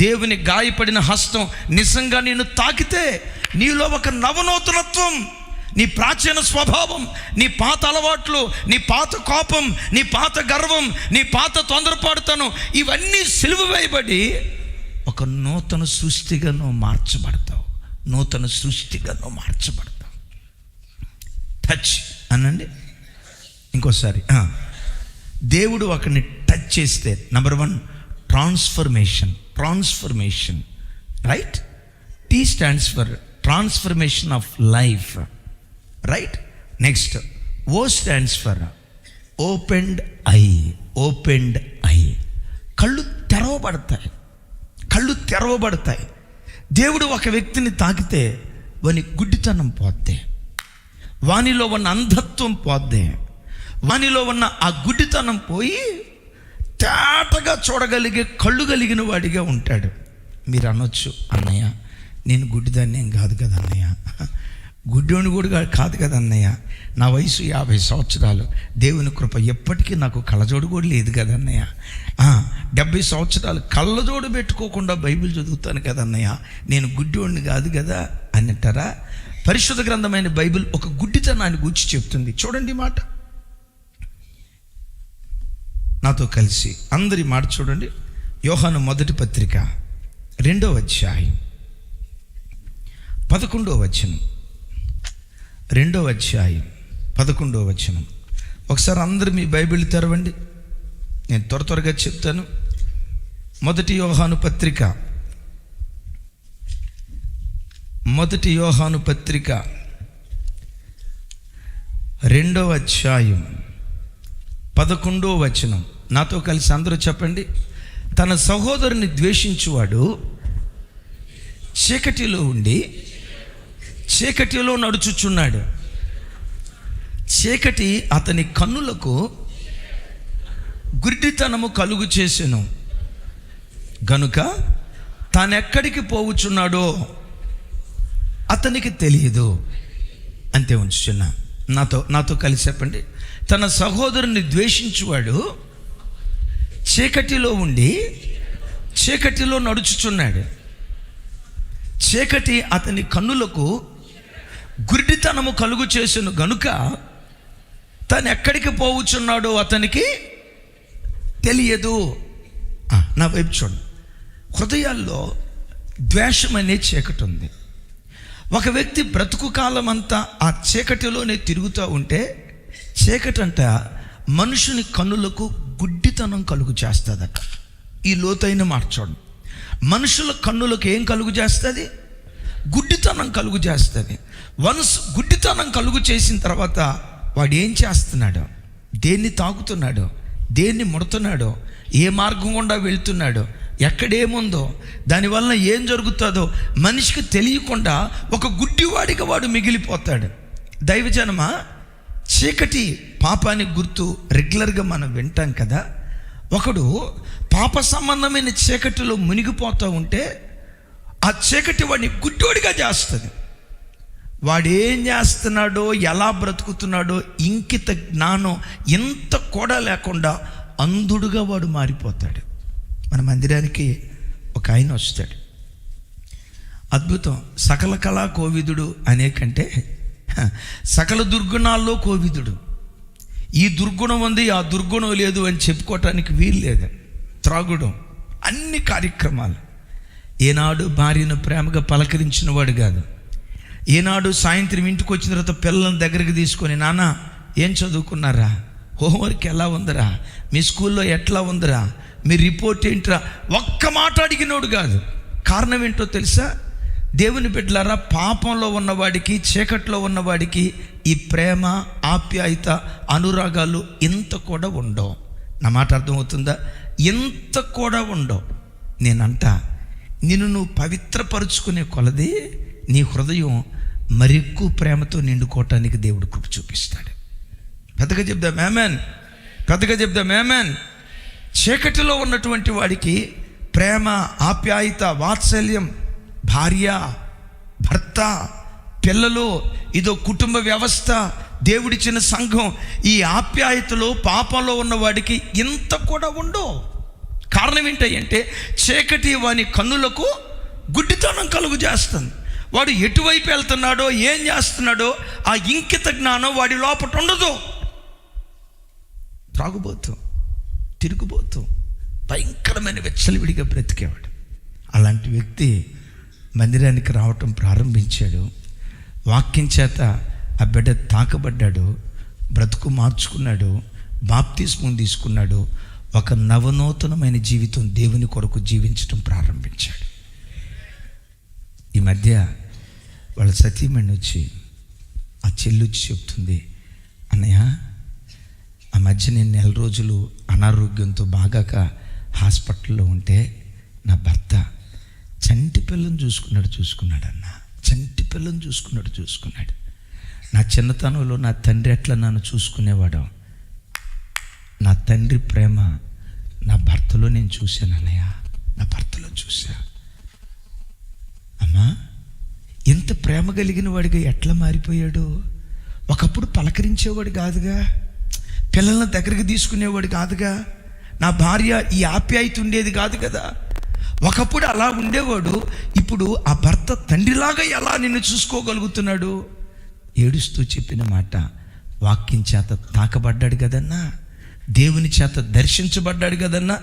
దేవుని గాయపడిన హస్తం నిజంగా నేను తాకితే నీలో ఒక నవనూతనత్వం, నీ ప్రాచీన స్వభావం, నీ పాత అలవాట్లు, నీ పాత కోపం, నీ పాత గర్వం, నీ పాత తొందరపాటుతనం, ఇవన్నీ సిలువ వేయబడి ఒక నూతన సృష్టిగా నువ్వు మార్చబడతావు. టచ్ అనండి ఇంకోసారి. దేవుడు ఒకరిని టచ్ చేస్తే, number 1 transformation, right? T stands for transformation of life, right? Next, O stands for opened eye. కళ్ళు తెరవబడతాయి. దేవుడు ఒక వ్యక్తిని తాకితే వాని గుడ్డితనం పోద్ది, వానిలో ఉన్న అంధత్వం పోద్ది, వానిలో ఉన్న ఆ గుడ్డితనం పోయి తేటగా చూడగలిగే కళ్ళు కలిగిన వాడిగా ఉంటాడు. మీరు అనొచ్చు, అన్నయ్య నేను గుడ్డిదాన్ని ఏం కాదు కదా అన్నయ్య, గుడ్డోని కూడా కాదు కదా అన్నయ్య, నా వయసు 50 సంవత్సరాలు, దేవుని కృప ఎప్పటికీ నాకు కళ్ళజోడు కూడా లేదు కదా అన్నయ్య, 70 సంవత్సరాలు కళ్ళజోడు పెట్టుకోకుండా బైబిల్ చదువుతాను కదా అన్నయ్య, నేను గుడ్డోడిని కాదు కదా అని అంటారా? పరిశుద్ధ గ్రంథమైన బైబిల్ ఒక గుడ్డితనాన్ని గురించి చెప్తుంది. చూడండి మాట, నాతో కలిసి అందరి మాట చూడండి. యోహాను మొదటి పత్రిక 2వ అధ్యాయం 11వ వచనం. 2వ అధ్యాయం 11వ వచనం. ఒకసారి అందరూ మీ బైబిల్ తెరవండి, నేను త్వరగా చెప్తాను. మొదటి యోహాను పత్రిక 2వ అధ్యాయం 11వ వచనం. నాతో కలిసి అందరూ చెప్పండి. తన సహోదరుని ద్వేషించువాడు చీకటిలో ఉండి చీకటిలో నడుచుచున్నాడు. చీకటి అతని కన్నులకు గుడ్డితనము కలుగు చేసెను గనుక తానెక్కడికి పోవుచున్నాడో అతనికి తెలియదు. అంతే ఉంచుచున్నా. నాతో కలిసి చెప్పండి. తన సహోదరుని ద్వేషించువాడు చీకటిలో ఉండి చీకటిలో నడుచుచున్నాడు. చీకటి అతని కన్నులకు గుడ్డితనము కలుగు చేసెను గనుక తను ఎక్కడికి పోవుచున్నాడో అతనికి తెలియదు. నా వైపు చూడండి. హృదయాల్లో ద్వేషం అనే చీకటి ఉంది. ఒక వ్యక్తి బ్రతుకు కాలం అంతా ఆ చీకటిలోనే తిరుగుతూ ఉంటే చీకటి అంట మనుషుని కన్నులకు గుడ్డితనం కలుగు చేస్తుందట. ఈ లోతైన మాట చూడండి. మనుషుల కన్నులకు ఏం కలుగు చేస్తుంది? గుడ్డితనం కలుగు చేస్తుంది. వన్స్ గుడ్డితనం కలుగు చేసిన తర్వాత వాడు ఏం చేస్తున్నాడో, దేన్ని తాగుతున్నాడో, దేన్ని ముడుతున్నాడో, ఏ మార్గం గుండా వెళ్తున్నాడో, ఎక్కడేముందో, దానివల్ల ఏం జరుగుతుందో మనిషికి తెలియకుండా ఒక గుడ్డివాడిగా వాడు మిగిలిపోతాడు. దైవజనమా, చీకటి పాపానికి గుర్తు రెగ్యులర్గా మనం వింటాం కదా. ఒకడు పాప సంబంధమైన చీకటిలో మునిగిపోతూ ఉంటే ఆ చీకటి వాడిని గుడ్డోడిగా చేస్తుంది. వాడు ఏం చేస్తున్నాడో, ఎలా బ్రతుకుతున్నాడో ఇంకిత జ్ఞానం ఎంత కూడా లేకుండా అంధుడుగా వాడు మారిపోతాడు. మన మందిరానికి ఒక ఆయన వస్తాడు. అద్భుతం. సకల కళా కోవిదుడు అనేకంటే సకల దుర్గుణాల్లో కోవిదుడు. ఈ దుర్గుణం ఉంది, ఆ దుర్గుణం లేదు అని చెప్పుకోవటానికి వీలు లేదు. త్రాగుడం, అన్ని కార్యక్రమాలు. ఏనాడు భార్యను ప్రేమగా పలకరించిన వాడు కాదు. ఏనాడు సాయంత్రం ఇంటికి వచ్చిన తర్వాత పిల్లలను దగ్గరికి తీసుకొని, నాన్న ఏం చదువుకున్నారా, హోంవర్క్ ఎలా ఉందిరా, మీ స్కూల్లో ఎట్లా ఉందిరా, మీ రిపోర్ట్ ఏంట్రా, ఒక్క మాట అడిగినోడు కాదు. కారణం ఏంటో తెలుసా? దేవుని బిడ్డలారా, పాపంలో ఉన్నవాడికి, చీకట్లో ఉన్నవాడికి ఈ ప్రేమ, ఆప్యాయత, అనురాగాలు ఇంత కూడా ఉండవు. నా మాట అర్థమవుతుందా? ఇంత కూడా ఉండవు. నేనంట, నిన్ను నువ్వు పవిత్రపరుచుకునే కొలది నీ హృదయం మరెక్కువ ప్రేమతో నిండుకోవటానికి దేవుడు కృప చూపిస్తాడు. పెద్దగా చెప్దాం ఆమేన్. పెద్దగా చెప్దాం ఆమేన్. చీకటిలో ఉన్నటువంటి వాడికి ప్రేమ, ఆప్యాయత, వాత్సల్యం, భార్య, భర్త, పిల్లలు, ఇదో కుటుంబ వ్యవస్థ, దేవుడిచ్చిన సంఘం, ఈ ఆప్యాయతలో పాపంలో ఉన్నవాడికి ఇంత కూడా ఉండవు. కారణం ఏంటంటే చీకటి వాని కన్నులకు గుడ్డితనం కలుగు చేస్తుంది. వాడు ఎటువైపు వెళ్తున్నాడో, ఏం చేస్తున్నాడో ఆ ఇంకిత జ్ఞానం వాడి లోపల ఉండదు. త్రాగుబోతూ, తిరుగుబోతూ, భయంకరమైన వెచ్చలివిడిగా బ్రతికేవాడు. అలాంటి వ్యక్తి మందిరానికి రావటం ప్రారంభించాడు. వాక్యం చేత ఆ బిడ్డ తాకబడ్డాడు, బ్రతుకు మార్చుకున్నాడు, బాప్తిస్మం తీసుకున్నాడు. ఒక నవనూతనమైన జీవితం దేవుని కొరకు జీవించడం ప్రారంభించాడు. ఈ మధ్య వాళ్ళ సతీమణి వచ్చి, ఆ చెల్లుచ్చి చెప్తుంది, అన్నయ్య ఆ మధ్య నేను 9 రోజులు అనారోగ్యంతో బాగాక హాస్పిటల్లో ఉంటే నా భర్త చంటి పిల్లని చూసుకున్నాడు అన్న. చంటి పిల్లని చూసుకున్నాడు. నా చిన్నతనంలో నా తండ్రి ఎట్లా నన్ను చూసుకునేవాడు, నా తండ్రి ప్రేమ నా భర్తలో నేను చూశాను అన్నయ్య, నా భర్తలో చూసా. అమ్మా, ఎంత ప్రేమ కలిగిన వాడిగా ఎట్లా మారిపోయాడు. ఒకప్పుడు పలకరించేవాడు కాదుగా, పిల్లలను దగ్గరికి తీసుకునేవాడు కాదుగా, నా భార్య ఈ ఆప్యాయత ఉండేది కాదు కదా. ఒకప్పుడు అలా ఉండేవాడు, ఇప్పుడు ఆ భర్త తండ్రిలాగా ఎలా నిన్ను చూసుకోగలుగుతున్నాడు. ఏడుస్తూ చెప్పిన మాట, వాక్యం చేత తాకబడ్డాడు కదన్నా, దేవుని చేత దర్శించబడ్డాడు కదన్నా,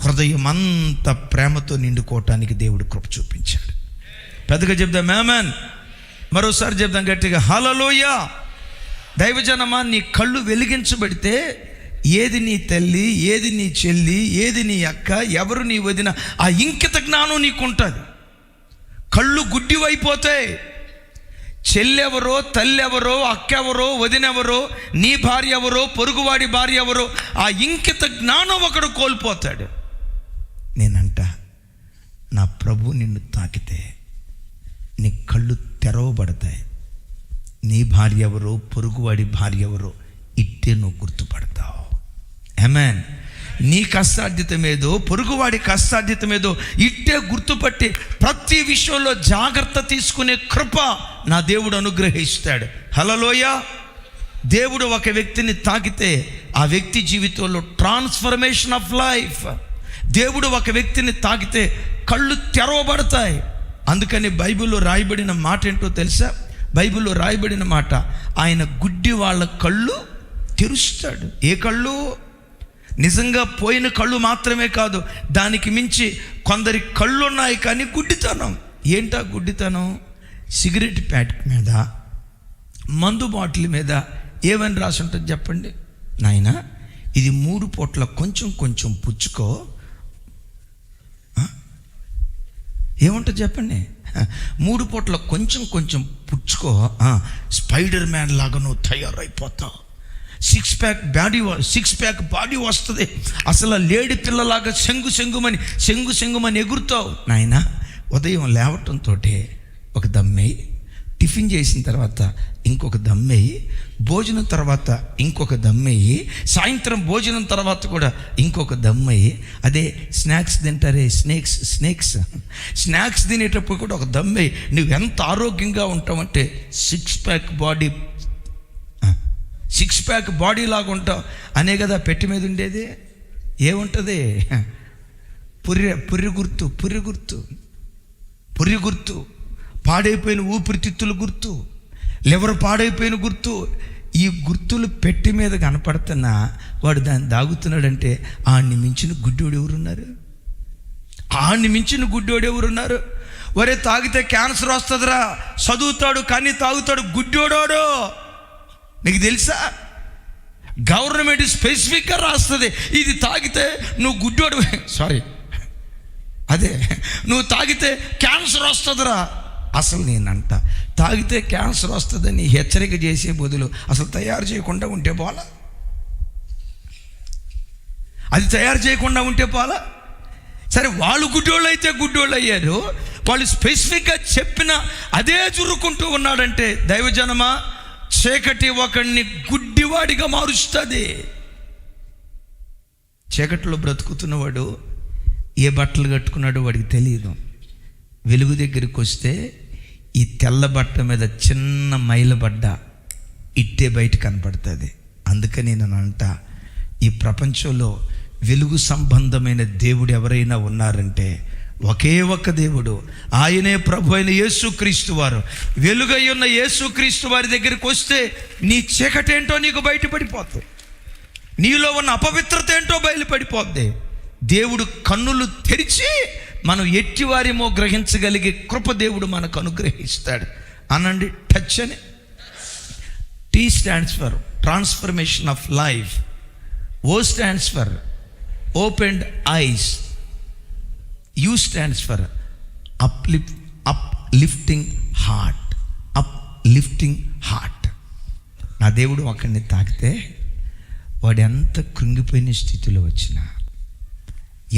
హృదయం అంత ప్రేమతో నిండుకోవటానికి దేవుడు కృప చూపించాడు. పెద్దగా చెప్దాం ఆమేన్. మరోసారి చెప్దాం గట్టిగా, హల్లెలూయా. దైవజనమా, నీ కళ్ళు వెలిగించబడితే ఏది నీ తల్లి, ఏది నీ చెల్లి, ఏది నీ అక్క, ఎవరు నీ వదిన, ఆ ఇంకిత జ్ఞానం నీకుంటుంది. కళ్ళు గుడ్డివైపోతాయి. చెల్లెవరో, తల్లెవరో, అక్కెవరో, వదినెవరో, నీ భార్య ఎవరో, పొరుగువాడి భార్య ఎవరో, ఆ ఇంకిత జ్ఞానం ఒకడు కోల్పోతాడు. నేనంట, నా ప్రభు నిన్ను తాకితే నీ కళ్ళు తెరవబడతాయి. నీ భార్య ఎవరో, పొరుగువాడి భార్య ఎవరో ఇట్టే నువ్వు గుర్తుపడతావు. ఆమేన్. నీ కష్టార్జితమేదో, పొరుగువాడి కష్టార్జితమేదో ఇట్టే గుర్తుపట్టి ప్రతి విషయంలో జాగ్రత్త తీసుకునే కృప నా దేవుడు అనుగ్రహిస్తాడు. హల్లెలూయా. దేవుడు ఒక వ్యక్తిని తాకితే ఆ వ్యక్తి జీవితంలో ట్రాన్స్ఫర్మేషన్ ఆఫ్ లైఫ్. దేవుడు ఒక వ్యక్తిని తాకితే కళ్ళు తెరవబడతాయి. అందుకని బైబిల్లో రాయబడిన మాట ఏంటో తెలుసా? బైబిల్లో రాయబడిన మాట, ఆయన గుడ్డి వాళ్ళ కళ్ళు తెరుస్తాడు. ఏ కళ్ళు? నిజంగా పోయిన కళ్ళు మాత్రమే కాదు, దానికి మించి కొందరి కళ్ళు ఉన్నాయి కానీ గుడ్డితనం. ఏంటా గుడ్డితనం? సిగరెట్ ప్యాకెట్ మీద, మందు బాటిల్ మీద ఏమని రాసి ఉంటుంది చెప్పండి? నాయనా, ఇది 3 పూట్ల కొంచెం కొంచెం పుచ్చుకో. ఏముంటుంది చెప్పండి? 3 పూట్ల కొంచెం కొంచెం పుచ్చుకో, స్పైడర్ మ్యాన్ లాగా నువ్వు తయారైపోతావు. 6 ప్యాక్ బాడీ వస్తుంది. అసలు లేడి పిల్లలాగా సెంగుమని ఎగురుతావు. నాయనా, ఉదయం లేవటంతో ఒక దమ్మేయి, టిఫిన్ చేసిన తర్వాత ఇంకొక దమ్మేయి, భోజనం తర్వాత ఇంకొక దమ్మేయి, సాయంత్రం భోజనం తర్వాత కూడా ఇంకొక దమ్మేయి. అదే స్నాక్స్ తింటారే, స్నాక్స్ తినేటప్పుడు కూడా ఒక దమ్మేయి. నువ్వు ఎంత ఆరోగ్యంగా ఉంటావంటే 6 ప్యాక్ బాడీ లాగా ఉంటావు అనే కదా పెట్టి మీద ఉండేది. ఏముంటుంది? పుర్రి గుర్తు, పాడైపోయిన ఊపిరితిత్తుల గుర్తు, లివర్ పాడైపోయిన గుర్తు. ఈ గుర్తులు పెట్టి మీద కనపడుతున్నా వాడు దాన్ని దాగుతున్నాడంటే ఆడిని మించిన గుడ్డోడు ఎవరున్నారు? వరే, తాగితే క్యాన్సర్ వస్తుందిరా, చదువుతాడు కానీ తాగుతాడు, గుడ్డోడోడు. నీకు తెలుసా? గవర్నమెంట్ స్పెసిఫిక్గా రాస్తుంది, ఇది తాగితే నువ్వు గుడ్డోడు, నువ్వు తాగితే క్యాన్సర్ వస్తుందిరా. అసలు నేనంట, తాగితే క్యాన్సర్ వస్తుందని హెచ్చరిక చేసే బదులు అసలు తయారు చేయకుండా ఉంటే పోలా? అది తయారు చేయకుండా ఉంటే పోలా? సరే, వాళ్ళు గుడ్డోళ్ళు అయితే గుడ్డోళ్ళు అయ్యారు, వాళ్ళు స్పెసిఫిక్గా చెప్పిన అదే జురుకుంటూ ఉన్నాడంటే, దైవజనమా, చీకటి ఒకడిని గుడ్డివాడిగా మారుస్తుంది. చీకటిలో బ్రతుకుతున్నవాడు ఏ బట్టలు కట్టుకున్నాడో వాడికి తెలియదు. వెలుగు దగ్గరికి వస్తే ఈ తెల్ల బట్ట మీద చిన్న మైలబడ్డ ఇట్టే బయట కనపడుతుంది. అందుకని నేను అంట, ఈ ప్రపంచంలో వెలుగు సంబంధమైన దేవుడు ఎవరైనా ఉన్నారంటే ఒకే ఒక్క దేవుడు, ఆయనే ప్రభు అయిన యేసుక్రీస్తు వారు. వెలుగై ఉన్న యేసుక్రీస్తు వారి దగ్గరికి వస్తే నీ చీకటేంటో నీకు బయటపడిపోతుంది, నీలో ఉన్న అపవిత్రత ఏంటో బయలుపడిపోద్ది. దేవుడు కన్నులు తెరిచి మనం ఎట్టివారేమో గ్రహించగలిగే కృప దేవుడు మనకు అనుగ్రహిస్తాడు. అనండి, టచ్ అని. Tea stands for transformation of life. O stands for opened ice. You stands for uplifting heart. నా దేవుడు ఒకరిని తాకితే వాడు ఎంత కృంగిపోయిన స్థితిలో వచ్చినా,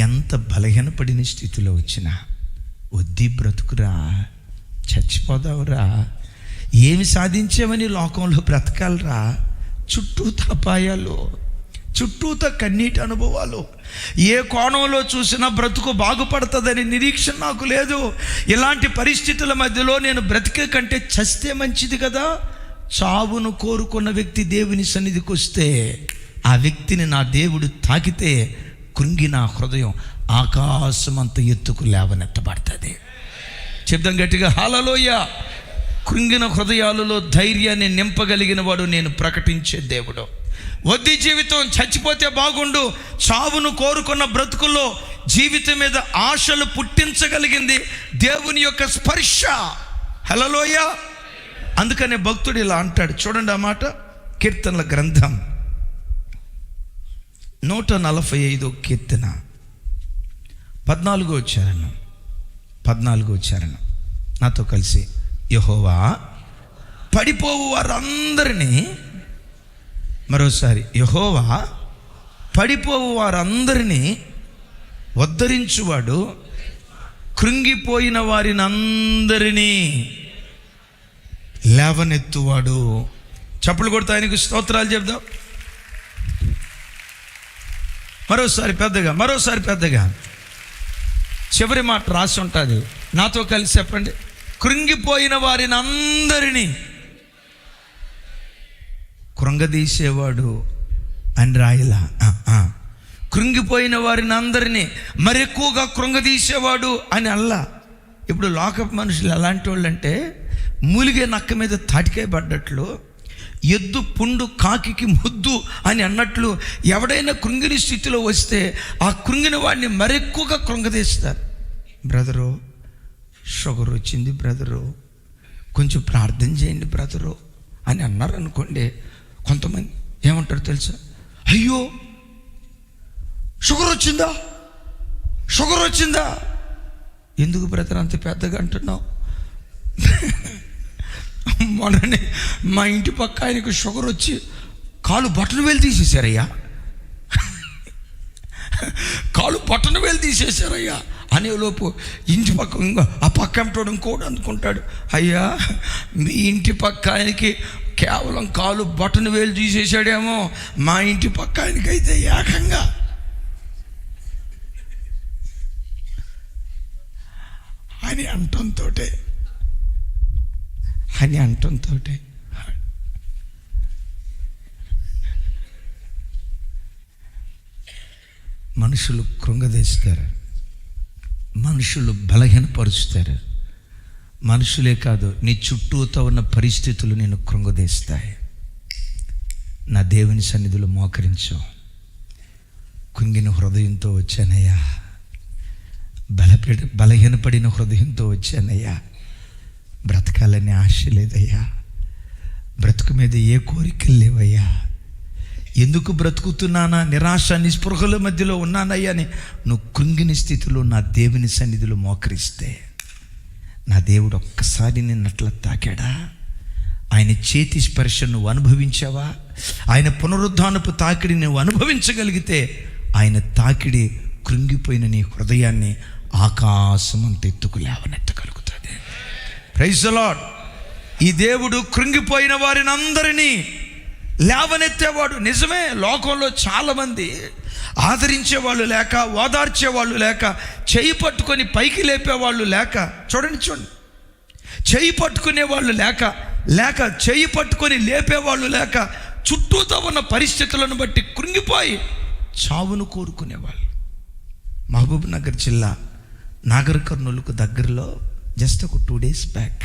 ఎంత బలహీనపడిన స్థితిలో వచ్చినా, వద్ది బ్రతుకురా, చచ్చిపోదావురా, ఏమి సాధించామని లోకంలో బ్రతకాలరా, చుట్టూత అపాయాలు, చుట్టూత కన్నీటి అనుభవాలు, ఏ కోణంలో చూసినా బ్రతుకు బాగుపడుతుందని నిరీక్షణ నాకు లేదు. ఇలాంటి పరిస్థితుల మధ్యలో నేను బ్రతికే కంటే చస్తే మంచిది కదా. చావును కోరుకున్న వ్యక్తి దేవుని సన్నిధికి వస్తే ఆ వ్యక్తిని నా దేవుడు తాకితే కృంగిన హృదయం ఆకాశమంత ఎత్తుకు లేవనెత్తబడుతుంది. చెప్దాం గట్టిగా, హల్లెలూయా. కృంగిన హృదయాలలో ధైర్యాన్ని నింపగలిగిన వాడు నేను ప్రకటించే దేవుడు. వద్ది జీవితం, చచ్చిపోతే బాగుండు, చావును కోరుకున్న బ్రతుకుల్లో జీవితం మీద ఆశలు పుట్టించగలిగింది దేవుని యొక్క స్పర్శ. హల్లెలూయా. అందుకనే భక్తుడు ఇలా అంటాడు, చూడండి ఆ మాట, కీర్తనల గ్రంథం 145 కీర్తన 14వ చరణం. నాతో కలిసి, యెహోవా పడిపోవు వారందరినీ, మరోసారి, యెహోవా పడిపోవు వారందరినీ ఉద్ధరించువాడు, కృంగిపోయిన వారిని అందరినీ లేవనెత్తువాడు. చప్పులు కొడుతూ ఆయనకు స్తోత్రాలు చెప్దాం. మరోసారి పెద్దగా చివరి మాట రాసి ఉంటుంది, నాతో కలిసి చెప్పండి. కృంగిపోయిన వారిని అందరినీ కృంగదీసేవాడు అని రాయలా. కృంగిపోయిన వారిని అందరినీ మరెక్కువగా కృంగదీసేవాడు అని అల్లా. ఇప్పుడు లోకపు మనుషులు ఎలాంటి వాళ్ళు అంటే, మూలిగే నక్క మీద తాటికాయ పడ్డట్లు, ఎద్దు పుండు కాకి ముద్దు అని అన్నట్లు ఎవడైనా కృంగిని స్థితిలో వస్తే ఆ కృంగిన వాడిని మరెక్కువగా కృంగదీస్తారు. బ్రదరు, షుగర్ వచ్చింది బ్రదరు, కొంచెం ప్రార్థన చేయండి బ్రదరు అని అన్నారు అనుకోండి, కొంతమంది ఏమంటారు తెలుసా? అయ్యో షుగర్ వచ్చిందా? ఎందుకు బ్రదర్ అంత పెద్దగా అంటున్నావు? మొన్ననే మా ఇంటి పక్క ఆయనకు షుగర్ వచ్చి కాలు బట్టను వేలు తీసేశారయ్యా అనేలోపు ఇంటి పక్క ఇంకో ఆ పక్క అంటాడు, ఇంకోటి అనుకుంటాడు, అయ్యా మీ ఇంటి పక్క ఆయనకి కేవలం కాలు బట్టను వేలు తీసేసాడేమో, మా ఇంటి పక్క ఆయనకైతే ఏకంగా అని అంటంతో మనుషులు కృంగదీస్తారు, మనుషులు బలహీనపరుస్తారు. మనుషులే కాదు, నీ చుట్టూతో ఉన్న పరిస్థితులు నేను కృంగదీస్తాయి. నా దేవుని సన్నిధిలో మోకరించు. కుంగిన హృదయంతో వచ్చానయ్యా, బలహీనపడిన హృదయంతో వచ్చానయ్యా. బ్రతకాలనే ఆశ లేదయ్యా, బ్రతుకు మీద ఏ కోరికలు లేవయ్యా, ఎందుకు బ్రతుకుతున్నానా నిరాశ నిస్పృహల మధ్యలో ఉన్నానయ్యా అని నువ్వు కృంగిన స్థితిలో నా దేవుని సన్నిధిలో మోకరిస్తే, నా దేవుడు ఒక్కసారి నిన్నట్లా తాకాడా? ఆయన చేతి స్పర్శ నువ్వు అనుభవించావా? ఆయన పునరుద్ధానపు తాకిడి నువ్వు అనుభవించగలిగితే, ఆయన తాకిడి కృంగిపోయిన నీ హృదయాన్ని ఆకాశమంత ఎత్తుకు లేవనెత్తగలుగుతుంది. Praise the lord. ఈ దేవుడు కృంగిపోయిన వారిని అందరినీ లేవనెత్తేవాడు. నిజమే, లోకంలో చాలామంది ఆదరించేవాళ్ళు లేక, ఓదార్చేవాళ్ళు లేక, చేయి పట్టుకొని పైకి లేపేవాళ్ళు లేక, చూడండి చేయి పట్టుకునే వాళ్ళు లేక చేయి పట్టుకొని లేపేవాళ్ళు లేక, చుట్టూతో ఉన్న పరిస్థితులను బట్టి కృంగిపోయి చావును కోరుకునేవాళ్ళు. మహబూబ్ నగర్ జిల్లా నాగర్ కర్నూలుకు దగ్గరలో జస్ట్ ఒక 2 days బ్యాక్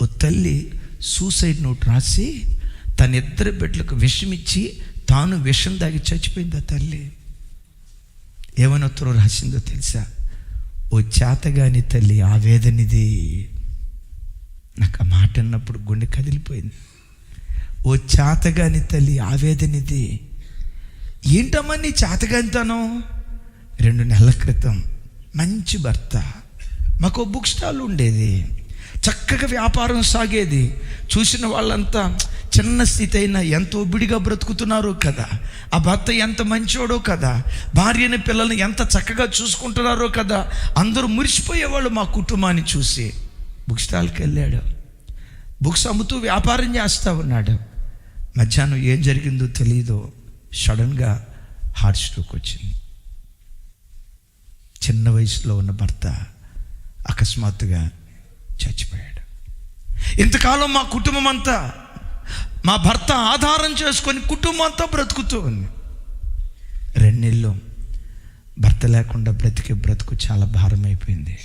ఓ తల్లి సూసైడ్ నోట్ రాసి తన 2 బిడ్డలకు విషం ఇచ్చి తాను విషం దాగి చచ్చిపోయింది. ఆ తల్లి ఏమని ఉత్తరం రాసిందో తెలుసా? ఓ చేతగాని తల్లి ఆవేదనిది. నాకు ఆ మాట అన్నప్పుడు గుండె కదిలిపోయింది. ఓ చేతగాని తల్లి ఆవేదనిది. ఏంటమ్మా నీ చేతగానితనం? 2 నెలల క్రితం మంచి భర్త, మాకు బుక్ స్టాల్ ఉండేది, చక్కగా వ్యాపారం సాగేది. చూసిన వాళ్ళంతా చిన్న స్థితి అయినా ఎంతో ఒబిడిగా బ్రతుకుతున్నారో కదా, ఆ భర్త ఎంత మంచోడో కదా, భార్యని పిల్లల్ని ఎంత చక్కగా చూసుకుంటున్నారో కదా, అందరూ మురిసిపోయేవాళ్ళు మా కుటుంబాన్ని చూసి. బుక్ స్టాల్కి వెళ్ళాడు, బుక్స్ అమ్ముతూ వ్యాపారం చేస్తూ ఉన్నాడు. మధ్యాహ్నం ఏం జరిగిందో తెలీదు, సడన్గా హార్ట్ స్ట్రోక్ వచ్చింది. చిన్న వయసులో ఉన్న భర్త అకస్మాత్తుగా చచ్చిపోయాడు. ఇంతకాలం మా కుటుంబం అంతా, మా భర్త ఆధారం చేసుకొని కుటుంబం అంతా బ్రతుకుతూ ఉంది. 2 నెలలు భర్త లేకుండా బ్రతుకు చాలా భారం అయిపోయింది.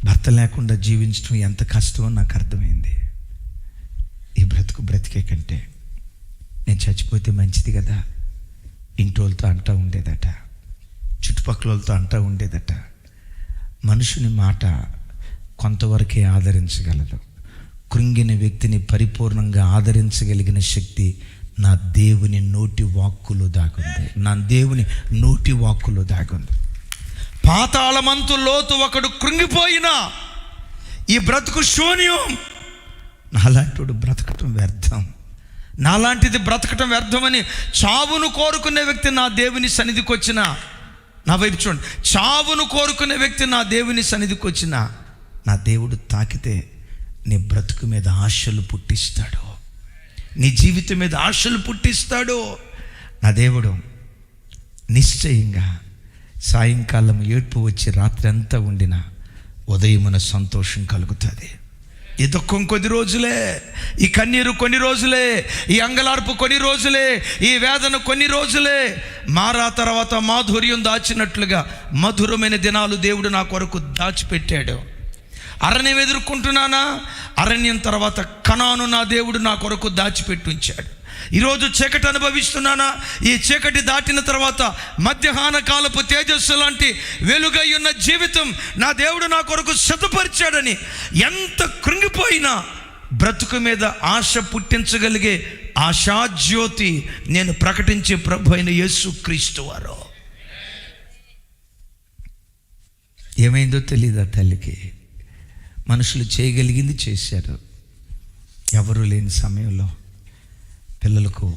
భర్త లేకుండా జీవించడం ఎంత కష్టమో నాకు అర్థమైంది. ఈ బ్రతికే కంటే నేను చచ్చిపోతే మంచిది కదా, ఇంటోళ్ళతో అంటూ ఉండేదట, చుట్టుపక్కలతో అంటూ ఉండేదట. మనుషుని మాట కొంతవరకే ఆదరించగలదు, కృంగిన వ్యక్తిని పరిపూర్ణంగా ఆదరించగలిగిన శక్తి నా దేవుని నోటి వాక్కులో దాగుంది. పాతాళమంతు లోతు ఒకడు కృంగిపోయినా ఈ బ్రతుకు శూన్యం. నాలాంటి బ్రతకటం వ్యర్థం, నాలాంటిది బ్రతకటం వ్యర్థమని చావును కోరుకునే వ్యక్తి నా దేవుని సన్నిధికి వచ్చిన, నా వైపు చూడండి, చావును కోరుకునే వ్యక్తి నా దేవుని సన్నిధికి వచ్చిన నా దేవుడు తాకితే నీ బ్రతుకు మీద ఆశలు పుట్టిస్తాడు, నీ జీవితం మీద ఆశలు పుట్టిస్తాడు. నా దేవుడు నిశ్చయంగా సాయంకాలం ఏడ్పు వచ్చి రాత్రి అంతా ఉండిన ఉదయమున సంతోషం కలుగుతుంది. ఈ దుఃఖం కొద్ది రోజులే, ఈ కన్నీరు కొన్ని రోజులే, ఈ అంగలార్పు కొన్ని రోజులే, ఈ వేదన కొన్ని రోజులే. మారా తర్వాత మాధుర్యం దాచినట్లుగా మధురమైన దినాలు దేవుడు నా కొరకు దాచిపెట్టాడు. అరణ్యం ఎదుర్కొంటున్నానా, అరణ్యం తర్వాత కనాను నా దేవుడు నా కొరకు దాచిపెట్టి ఉంచాడు. ఈరోజు చీకటి అనుభవిస్తున్నానా, ఈ చీకటి దాటిన తర్వాత మధ్యాహ్న కాలపు తేజస్సు లాంటి వెలుగై ఉన్న జీవితం నా దేవుడు నా కొరకు సిద్ధపరిచాడని ఎంత కృంగిపోయినా బ్రతుకు మీద ఆశ పుట్టించగలిగే ఆశాజ్యోతి నేను ప్రకటించే ప్రభు అయిన యేసుక్రీస్తు వారు. ఏమైందో తెలీదా తల్లికి? మనుషులు చేయగలిగింది చేశారు. ఎవరు లేని సమయంలో పిల్లలకు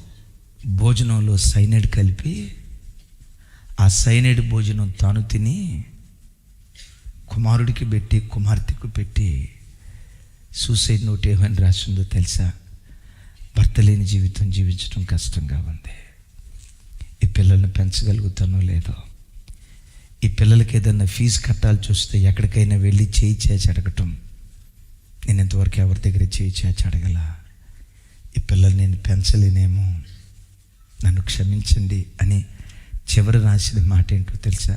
భోజనంలో సైనైడ్ కలిపి ఆ సైనైడ్ భోజనం తాను తిని కుమారుడికి పెట్టి కుమార్తెకు పెట్టి సూసైడ్ నోట్ ఏమని రాసిందో తెలుసా? భర్త లేని జీవితం జీవించడం కష్టంగా ఉంది, ఈ పిల్లల్ని పెంచగలుగుతానో లేదో, ఈ పిల్లలకి ఏదన్నా ఫీజు కట్టాల్సి వస్తే ఎక్కడికైనా వెళ్ళి చేయి చేసి అడగటం, నేను ఇంతవరకు ఎవరి దగ్గర చేయి చేసి అడగల, ఈ పిల్లలు నేను పెంచలేనేమో, నన్ను క్షమించండి అని చివరి రాసిన మాట ఏంటో తెలుసా?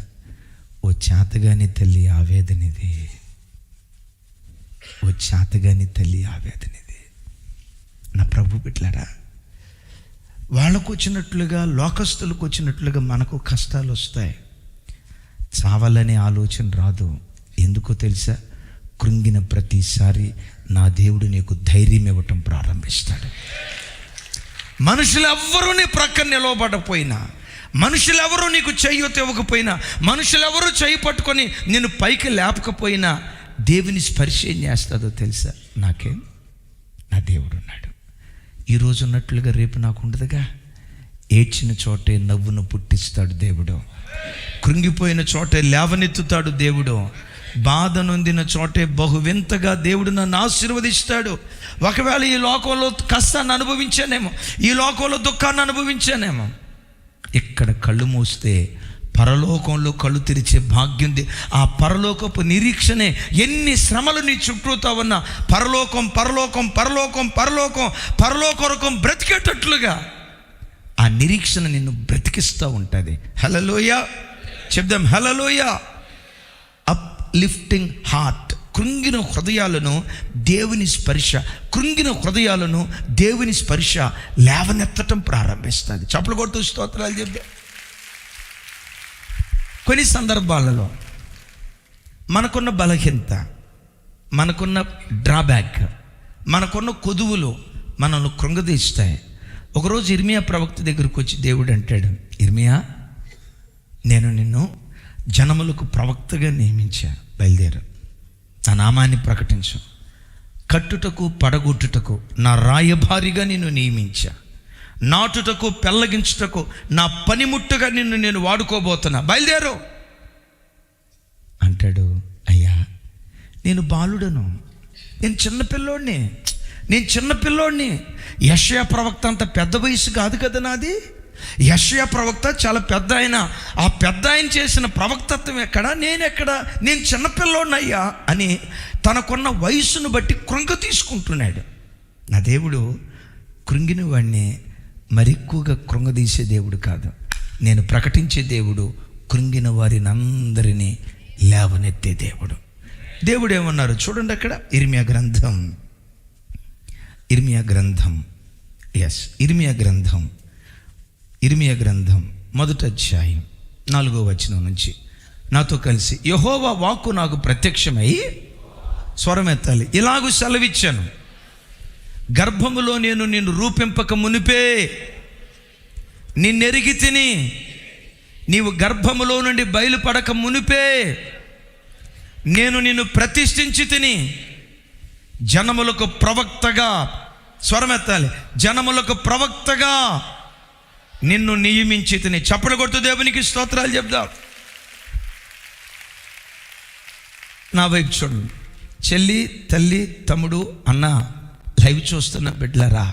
ఓ చేతగాని తల్లి ఆవేదనిది, ఓ చేతగాని తల్లి ఆవేదనిది. నా ప్రభు బిడ్డలారా, వాళ్ళకు వచ్చినట్లుగా లోకస్తులకు వచ్చినట్లుగా మనకు కష్టాలు వస్తాయి. చావాలనే ఆలోచన రాదు. ఎందుకో తెలుసా? కృంగిన ప్రతిసారి నా దేవుడు నీకు ధైర్యం ఇవ్వటం ప్రారంభిస్తాడు. మనుషులెవ్వరూ నీ ప్రక్కన నిలవబడపోయినా, మనుషులెవరూ నీకు చేయూత ఇవ్వకపోయినా, మనుషులెవరూ చేయి పట్టుకొని నేను పైకి లేపకపోయినా దేవుని స్పర్శ ఏం చేస్తుందో తెలుసా? నాకేం, నా దేవుడు ఉన్నాడు. ఈరోజు ఉన్నట్లుగా రేపు నాకు ఉండదుగా. ఏడ్చిన చోటే నవ్వును పుట్టిస్తాడు దేవుడు, కృంగిపోయిన చోటే లేవనెత్తుతాడు దేవుడు, బాధ నొందిన చోటే బహువింతగా దేవుడు నన్ను ఆశీర్వదిస్తాడు. ఒకవేళ ఈ లోకంలో కష్టాన్ని అనుభవించానేమో, ఈ లోకంలో దుఃఖాన్ని అనుభవించానేమో, ఇక్కడ కళ్ళు మూస్తే పరలోకంలో కళ్ళు తెరిచే భాగ్యం. ఆ పరలోకపు నిరీక్షణే ఎన్ని శ్రమలు నీ చుట్టూతా ఉన్న పరలోకం పరలోకం పరలోకం పరలోకం పరలోకం బ్రతికేటట్లుగా ఆ నిరీక్షణ నిన్ను బ్రతికిస్తూ ఉంటుంది. హల్లెలూయా చెప్దాం, హల్లెలూయా. లిఫ్టింగ్ హార్ట్, కృంగిన హృదయాలను దేవుని స్పర్శ, కృంగిన హృదయాలను దేవుని స్పర్శ లేవనెత్తటం ప్రారంభిస్తుంది. చప్పలు కొడుతూ స్తోత్రాలు చెప్తే. కొన్ని సందర్భాలలో మనకున్న బలహీనత, మనకున్న డ్రాబ్యాక్, మనకున్న కొదువులు మనల్ని కృంగదీస్తాయి. ఒకరోజు ఇర్మియా ప్రవక్త దగ్గరకు వచ్చి దేవుడు అంటాడు, ఇర్మియా, నేను నిన్ను జనములకు ప్రవక్తగా నియమించా, బయలుదేరు, నా నామాన్ని ప్రకటించు, కట్టుటకు పడగొట్టుటకు నా రాయభారిగా నిన్ను నియమించా, నాటుటకు పెళ్ళగించుటకు నా పనిముట్టుగా నిన్ను నేను వాడుకోబోతున్నా, బయలుదేరు అంటాడు. అయ్యా, నేను బాలుడను, నేను చిన్నపిల్లోడిని. యెషయా ప్రవక్త అంత పెద్ద వయసు కాదు కదా నాది. యెషయా ప్రవక్త చాలా పెద్ద ఆయన, ఆ పెద్ద ఆయన చేసిన ప్రవక్తత్వం ఎక్కడా, నేనెక్కడా, నేను చిన్నపిల్లోడినయ్యా అని తనకున్న వయసును బట్టి కృంగ తీసుకుంటున్నాడు. నా దేవుడు కృంగిన వాడిని మరెక్కువగా కృంగదీసే దేవుడు కాదు. నేను ప్రకటించే దేవుడు కృంగిన వారిని అందరినీ లేవనెత్తే దేవుడు. దేవుడు ఏమన్నారు చూడండి అక్కడ, ఇర్మియా గ్రంథం 1వ అధ్యాయం 4వ వచనం నుంచి నాతో కలిసి, యెహోవా వాక్కు నాకు ప్రత్యక్షమై, స్వరమెత్తాలి, ఇలాగూ సెలవిచ్చాను, గర్భములో నేను నిన్ను రూపింపక మునిపే నిన్నెరిగి తిని, నీవు గర్భములో నుండి బయలుపడక మునిపే నేను నిన్ను ప్రతిష్ఠించి తిని, జనములకు ప్రవక్తగా, స్వరమెత్తాలి, జనములకు ప్రవక్తగా నిన్ను నియమించి తిని. చప్పలు కొడుతూ దేవునికి స్తోత్రాలు చెప్దాం. నా వైపు చూడండి, చెల్లి, తల్లి, తమ్ముడు, అన్న, లైవ్ చూస్తున్న బిడ్డలారా,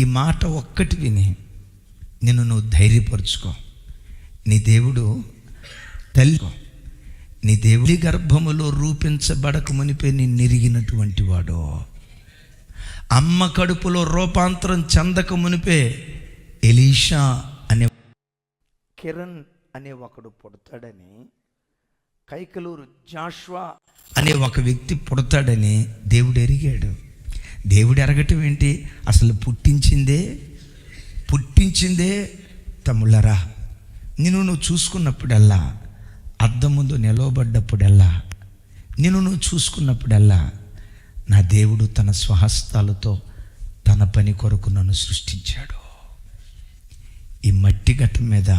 ఈ మాట ఒక్కటి విని నువ్వు ధైర్యపరుచుకో. నీ దేవుడు తల్లి, నీ దేవుడి గర్భములో రూపించబడక మునిపే నిన్నెరిగినటువంటి వాడు, అమ్మ కడుపులో రూపాంతరం చెందక మునిపే ఎలీషా అనే కిరణ్ అనే ఒకడు పుడతాడని, కైకలూరు జాషువా అనే ఒక వ్యక్తి పుడతాడని దేవుడు ఎరిగాడు. దేవుడు ఎరగటం ఏంటి? అసలు పుట్టించిందే తమ్ముళ్ళరా, నువ్వు చూసుకున్నప్పుడల్లా, అద్దం ముందు నిలవబడ్డప్పుడల్లా, నువ్వు చూసుకున్నప్పుడల్లా, నా దేవుడు తన స్వహస్తాలతో తన పని కొరకు నన్ను సృష్టించాడు. ఈ మట్టి గట్ట మీద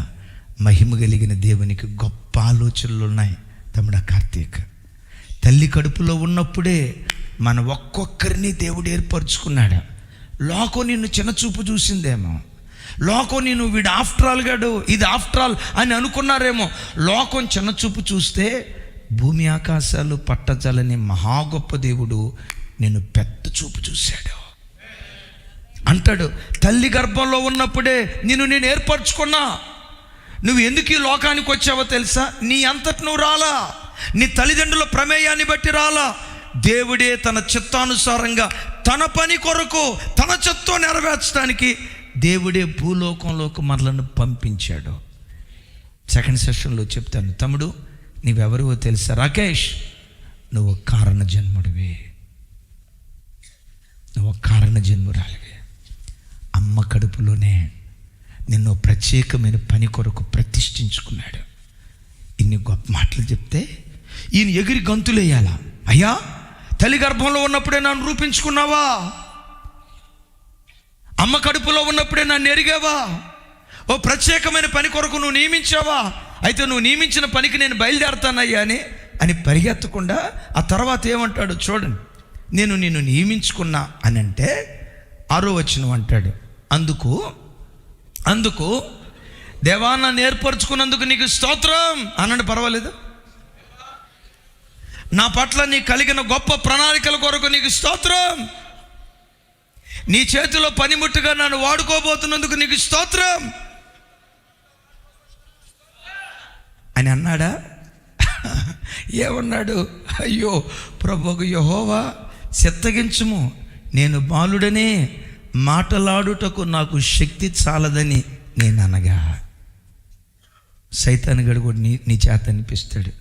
మహిమ కలిగిన దేవునికి గొప్ప ఆలోచనలు ఉన్నాయి తమ్ముడా కార్తీక్. తల్లి కడుపులో ఉన్నప్పుడే మన ఒక్కొక్కరిని దేవుడు ఏర్పరచుకున్నాడు. లోకం నిన్ను చిన్నచూపు చూసిందేమో, లోకం నేను వీడు ఆఫ్టర్ ఆల్ గాడు, ఇది ఆఫ్టర్ ఆల్ అని అనుకున్నారేమో. లోకం చిన్నచూపు చూస్తే భూమి ఆకాశాలు పట్టజాలని మహా గొప్ప దేవుడు నిన్ను పెద్ద చూపు చూశాడు. అంటాడు, తల్లి గర్భంలో ఉన్నప్పుడే నేను ఏర్పరచుకున్నా. నువ్వు ఎందుకు ఈ లోకానికి వచ్చావో తెలుసా? నీ అంతటి నువ్వు రాలా, నీ తల్లిదండ్రుల ప్రమేయాన్ని బట్టి రాలా. దేవుడే తన చిత్తానుసారంగా తన పని కొరకు తన చిత్తం నెరవేర్చడానికి దేవుడే భూలోకంలోకి మనలను పంపించాడు. సెకండ్ సెషన్లో చెప్తాను. తమ్ముడు, నీవెవరివో తెలుసా? రాకేష్, నువ్వు కారణ జన్ముడివి, నువ్వు కారణ జన్మురాలివి. అమ్మ కడుపులోనే నిన్ను ప్రత్యేకమైన పని కొరకు ప్రతిష్ఠించుకున్నాడు. ఇన్ని గొప్ప మాటలు చెప్తే ఈయన ఎగిరి గంతులేయాలా? అయ్యా, తల్లి గర్భంలో ఉన్నప్పుడే నన్ను రూపించుకున్నావా? అమ్మ కడుపులో ఉన్నప్పుడే నన్ను ఎరిగావా? ఓ ప్రత్యేకమైన పని కొరకు నువ్వు నియమించావా? అయితే నువ్వు నియమించిన పనికి నేను బయలుదేరుతానయ్యా అని పరిగెత్తకుండా ఆ తర్వాత ఏమంటాడు చూడండి. నేను నిన్ను నియమించుకున్నా అని అంటే 6వ వచనం అంటాడు, అందుకు దేవా నన్ను ఏర్పరచుకున్నందుకు నీకు స్తోత్రం అన్నాడు. పర్వాలేదు, నా పట్ల నీ కలిగిన గొప్ప ప్రణాళికల కొరకు నీకు స్తోత్రం, నీ చేతిలో పనిముట్టుగా నన్ను వాడుకోబోతున్నందుకు నీకు స్తోత్రం అని అన్నాడా? ఏమన్నాడు? అయ్యో ప్రభువు యెహోవా, చిత్తగించుము, నేను బాలుడనే, మాటలాడుటకు నాకు శక్తి చాలదని నేను అనగా. సైతాను గడు కూడా నీ చేత అనిపిస్తాడు,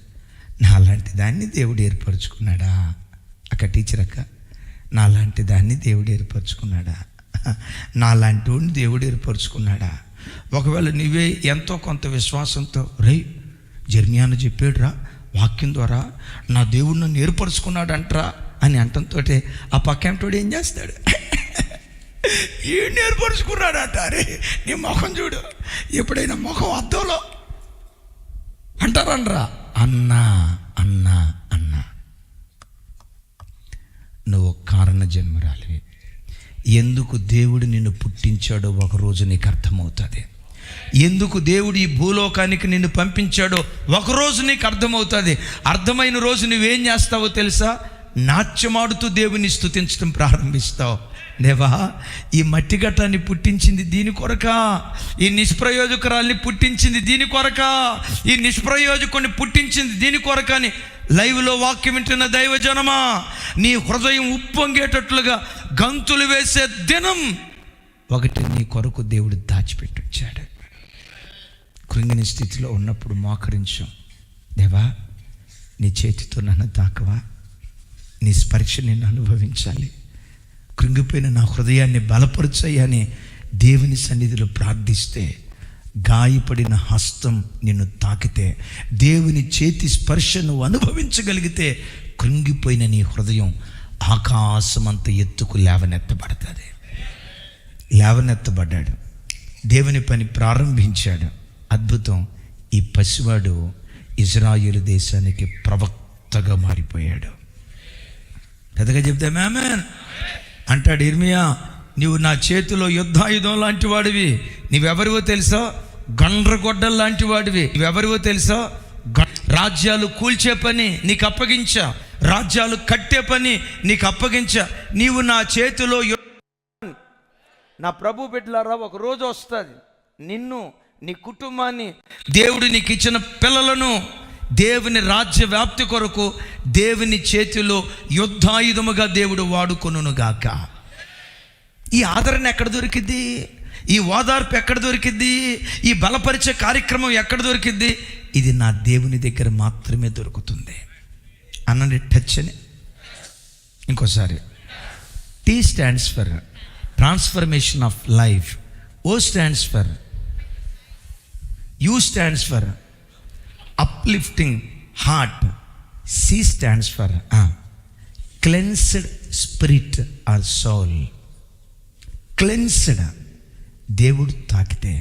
నాలాంటి దాన్ని దేవుడు ఏర్పరచుకున్నాడా? అక్క టీచర్ అక్క, నాలాంటి దాన్ని దేవుడు ఏర్పరచుకున్నాడా? నాలాంటి వాడిని దేవుడు ఏర్పరచుకున్నాడా? ఒకవేళ నీవే ఎంతో కొంత విశ్వాసంతో జెర్మియాను చెప్పాడురా వాక్యం ద్వారా, నా దేవుడు నన్ను ఏర్పరచుకున్నాడు అంటరా అని అంటంతో ఆ పక్కంటోడు ఏం చేస్తాడు? ఈ ఏర్పరచుకున్నాడు అంటారే, నీ ముఖం చూడు, ఎప్పుడైనా ముఖం అద్దంలో అంటారనరా? అన్నా అన్నా అన్నా, నువ్వు కారణ జన్మరాలివి. ఎందుకు దేవుడు నిన్ను పుట్టించాడో ఒకరోజు నీకు అర్థమవుతుంది. ఎందుకు దేవుడు ఈ భూలోకానికి నిన్ను పంపించాడో ఒకరోజు నీకు అర్థమవుతుంది. అర్థమైన రోజు నువ్వేం చేస్తావో తెలుసా? నాట్యమాడుతూ దేవుని స్తుతించడం ప్రారంభిస్తావు. దేవా, ఈ మట్టి గట్టాన్ని పుట్టించింది దీని కొరకా, ఈ నిష్ప్రయోజకురాల్ని పుట్టించింది దీని కొరకా, ఈ నిష్ప్రయోజకుని పుట్టించింది దీని కొరకని లైవ్లో వాక్యం వింటున్న దైవజనమా, నీ హృదయం ఉప్పొంగేటట్లుగా గంతులు వేసే దినం ఒకటి నీ కొరకు దేవుడు దాచిపెట్టించాడు. కృంగిన స్థితిలో ఉన్నప్పుడు మోకరించు. దేవా, నీ చేతితో నన్ను తాకవా, నీ స్పర్శ నేను అనుభవించాలి, కృంగిపోయిన నా హృదయాన్ని బలపరచయ్యని దేవుని సన్నిధిలో ప్రార్థిస్తే, గాయపడిన హస్తం నిన్ను తాకితే, దేవుని చేతి స్పర్శ నువ్వు అనుభవించగలిగితే, కృంగిపోయిన నీ హృదయం ఆకాశమంత ఎత్తుకు లేవనెత్తబడుతుంది. లేవనెత్తబడ్డాడు, దేవుని పని ప్రారంభించాడు. అద్భుతం, ఈ పసివాడు ఇజ్రాయేలు దేశానికి ప్రవక్తగా మారిపోయాడు. పెద్దగా చెప్తే ఆమేన్ అంటాడు. ఇర్మియా, నీవు నా చేతిలో యుద్ధాయుధం లాంటి వాడివి. నీవెవరివో తెలుసా? గండ్రగొడ్డలు లాంటి వాడివి. నువ్వెవరివో తెలుసా? రాజ్యాలు కూల్చే పని నీకు అప్పగించా, రాజ్యాలు కట్టే పని నీకు అప్పగించా, నీవు నా చేతిలో. నా ప్రభు బిడ్డలారా, ఒక రోజు వస్తుంది నిన్ను, నీ కుటుంబాన్ని, దేవుడు నీకు ఇచ్చిన పిల్లలను దేవుని రాజ్య వ్యాప్తి కొరకు దేవుని చేతిలో యుద్ధాయుధముగా దేవుడు వాడుకొనుగాక. ఈ ఆదరణ ఎక్కడ దొరికింది? ఈ ఓదార్పు ఎక్కడ దొరికింది? ఈ బలపరిచే కార్యక్రమం ఎక్కడ దొరికింది? ఇది నా దేవుని దగ్గర మాత్రమే దొరుకుతుంది. అనండి టచ్ అని. ఇంకోసారి. T stands for transformation of life. O stands for, U stands for uplifting heart. C stands for cleansed spirit or soul. Cleansed, దేవుడు తాకితే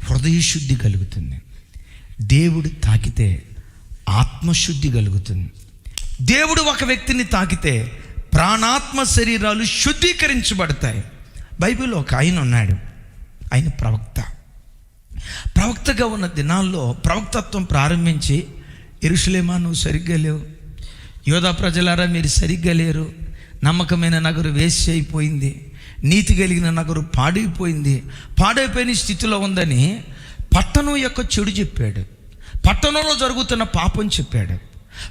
హృదయ శుద్ధి కలుగుతుంది. దేవుడు తాకితే ఆత్మశుద్ధి కలుగుతుంది. దేవుడు ఒక వ్యక్తిని తాకితే ప్రాణాత్మ శరీరాలు శుద్ధీకరించబడతాయి. బైబిల్లో ఒక ఆయన ఉన్నాడు, ఆయన ప్రవక్తగా ఉన్న దినాల్లో ప్రవక్తత్వం ప్రారంభించి, యెరూషలేమా నువ్వు సరిగ్గా లేవు, యోధా ప్రజలారా మీరు సరిగ్గా లేరు, నమ్మకమైన నగరు వేస్ట్ అయిపోయింది, నీతి కలిగిన నగరు పాడైపోయిన స్థితిలో ఉందని పట్టణం యొక్క చెడు చెప్పాడు. పట్టణంలో జరుగుతున్న పాపం చెప్పాడు.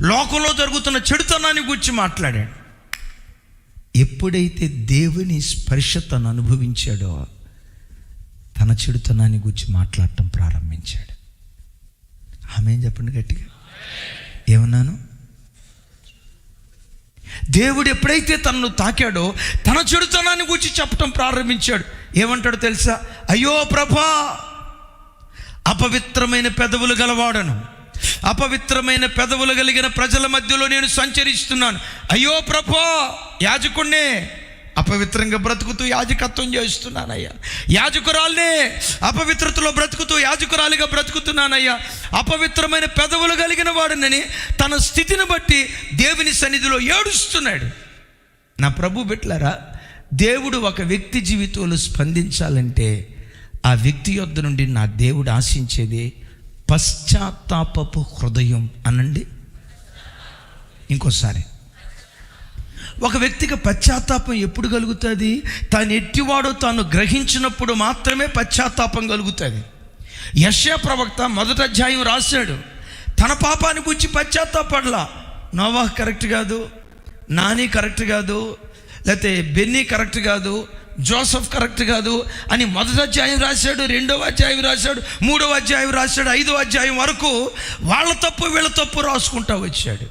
లోకంలో జరుగుతున్న చెడుతనాన్ని గురించి మాట్లాడాడు. ఎప్పుడైతే దేవుని స్పర్శ తను అనుభవించాడో తన చెడుతనాన్ని గురించి మాట్లాడటం ప్రారంభించాడు. ఆమేన్ చెప్పండి గట్టిగా. ఏమన్నాను? దేవుడు ఎప్పుడైతే తనను తాకాడో తన చెడుతనాన్ని గురించి చెప్పటం ప్రారంభించాడు. ఏమంటాడు తెలుసా? అయ్యో ప్రభా, అపవిత్రమైన పెదవులు గలవాడను, అపవిత్రమైన పెదవులు కలిగిన ప్రజల మధ్యలో నేను సంచరిస్తున్నాను. అయ్యో ప్రభా, యాజకుడినే అపవిత్రంగా బ్రతుకుతూ యాజకత్వం చేస్తున్నానయ్యా, యాజకురాల్నే అపవిత్రతలో బ్రతుకుతూ యాజకురాలిగా బ్రతుకుతున్నానయ్యా, అపవిత్రమైన పెదవులు కలిగిన వాడునని తన స్థితిని బట్టి దేవుని సన్నిధిలో ఏడుస్తున్నాడు. నా ప్రభు బిడ్డలారా, దేవుడు ఒక వ్యక్తి జీవితంలో స్పందించాలంటే ఆ వ్యక్తి యొద్ద నుండి నా దేవుడు ఆశించేది పశ్చాత్తాపపు హృదయం. అనండి ఇంకోసారి. ఒక వ్యక్తికి పశ్చాత్తాపం ఎప్పుడు కలుగుతుంది? తాను ఎట్టివాడో తాను గ్రహించినప్పుడు మాత్రమే పశ్చాత్తాపం కలుగుతుంది. యెషయా ప్రవక్త 1వ అధ్యాయం రాశాడు, తన పాపాన్ని గురించి పశ్చాత్తాపడలా. నోవాహ్ కరెక్ట్ కాదు, నాని కరెక్ట్ కాదు, లేకపోతే బెన్నీ కరెక్ట్ కాదు, జోసెఫ్ కరెక్ట్ కాదు అని 1వ అధ్యాయం రాశాడు, 2వ అధ్యాయం రాశాడు, 3వ అధ్యాయం రాశాడు, 5వ అధ్యాయం వరకు వాళ్ళ తప్పు వీళ్ళ తప్పు రాసుకుంటా వచ్చాడు.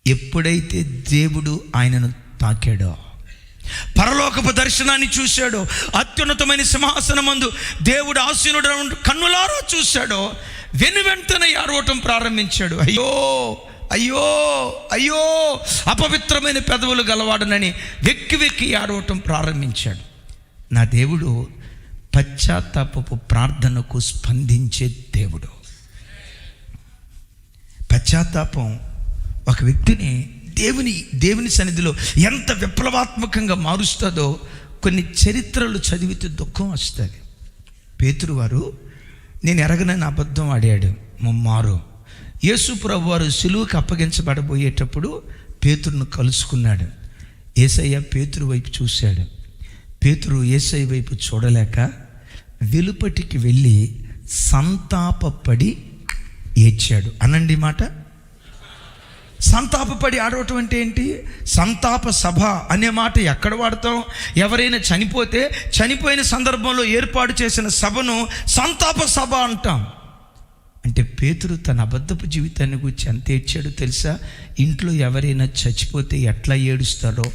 ఎప్పుడైతే దేవుడు ఆయనను తాకాడో, పరలోకపు దర్శనాన్ని చూశాడో, అత్యున్నతమైన సింహాసనమందు దేవుడు ఆసీనుడు కన్నులారా చూశాడో, వెనువెంటనే ఏడవటం ప్రారంభించాడు. అయ్యో అయ్యో అయ్యో, అపవిత్రమైన పెదవులు గలవాడనని వెక్కి వెక్కి ఏడవటం ప్రారంభించాడు. నా దేవుడు పశ్చాత్తాపపు ప్రార్థనకు స్పందించే దేవుడు. పశ్చాత్తాపం ఒక వ్యక్తిని దేవుని సన్నిధిలో ఎంత విప్లవాత్మకంగా మారుస్తుందో కొన్ని చరిత్రలు చదివితే దుఃఖం వస్తుంది. పేతురు వారు నేను ఎరగనని అబద్ధం ఆడాడు ముమ్మారు. యేసు ప్రభు వారు సిలువకు అప్పగించబడబోయేటప్పుడు పేతురును కలుసుకున్నాడు. యేసయ్య పేతురు వైపు చూశాడు. పేతురు యేసయ్య వైపు చూడలేక వెలుపటికి వెళ్ళి సంతాపపడి ఏడ్చాడు. అనండి మాట. సంతాపపడి ఆడవటం అంటే ఏంటి? సంతాప సభ అనే మాట ఎక్కడ వాడతాం? ఎవరైనా చనిపోతే చనిపోయిన సందర్భంలో ఏర్పాటు చేసిన సభను సంతాప సభ అంటాం. అంటే పేతురు తన అబద్ధపు జీవితాన్ని గురించి ఎంత ఏడ్చాడో తెలుసా? ఇంట్లో ఎవరైనా చచ్చిపోతే ఎట్లా ఏడుస్తారో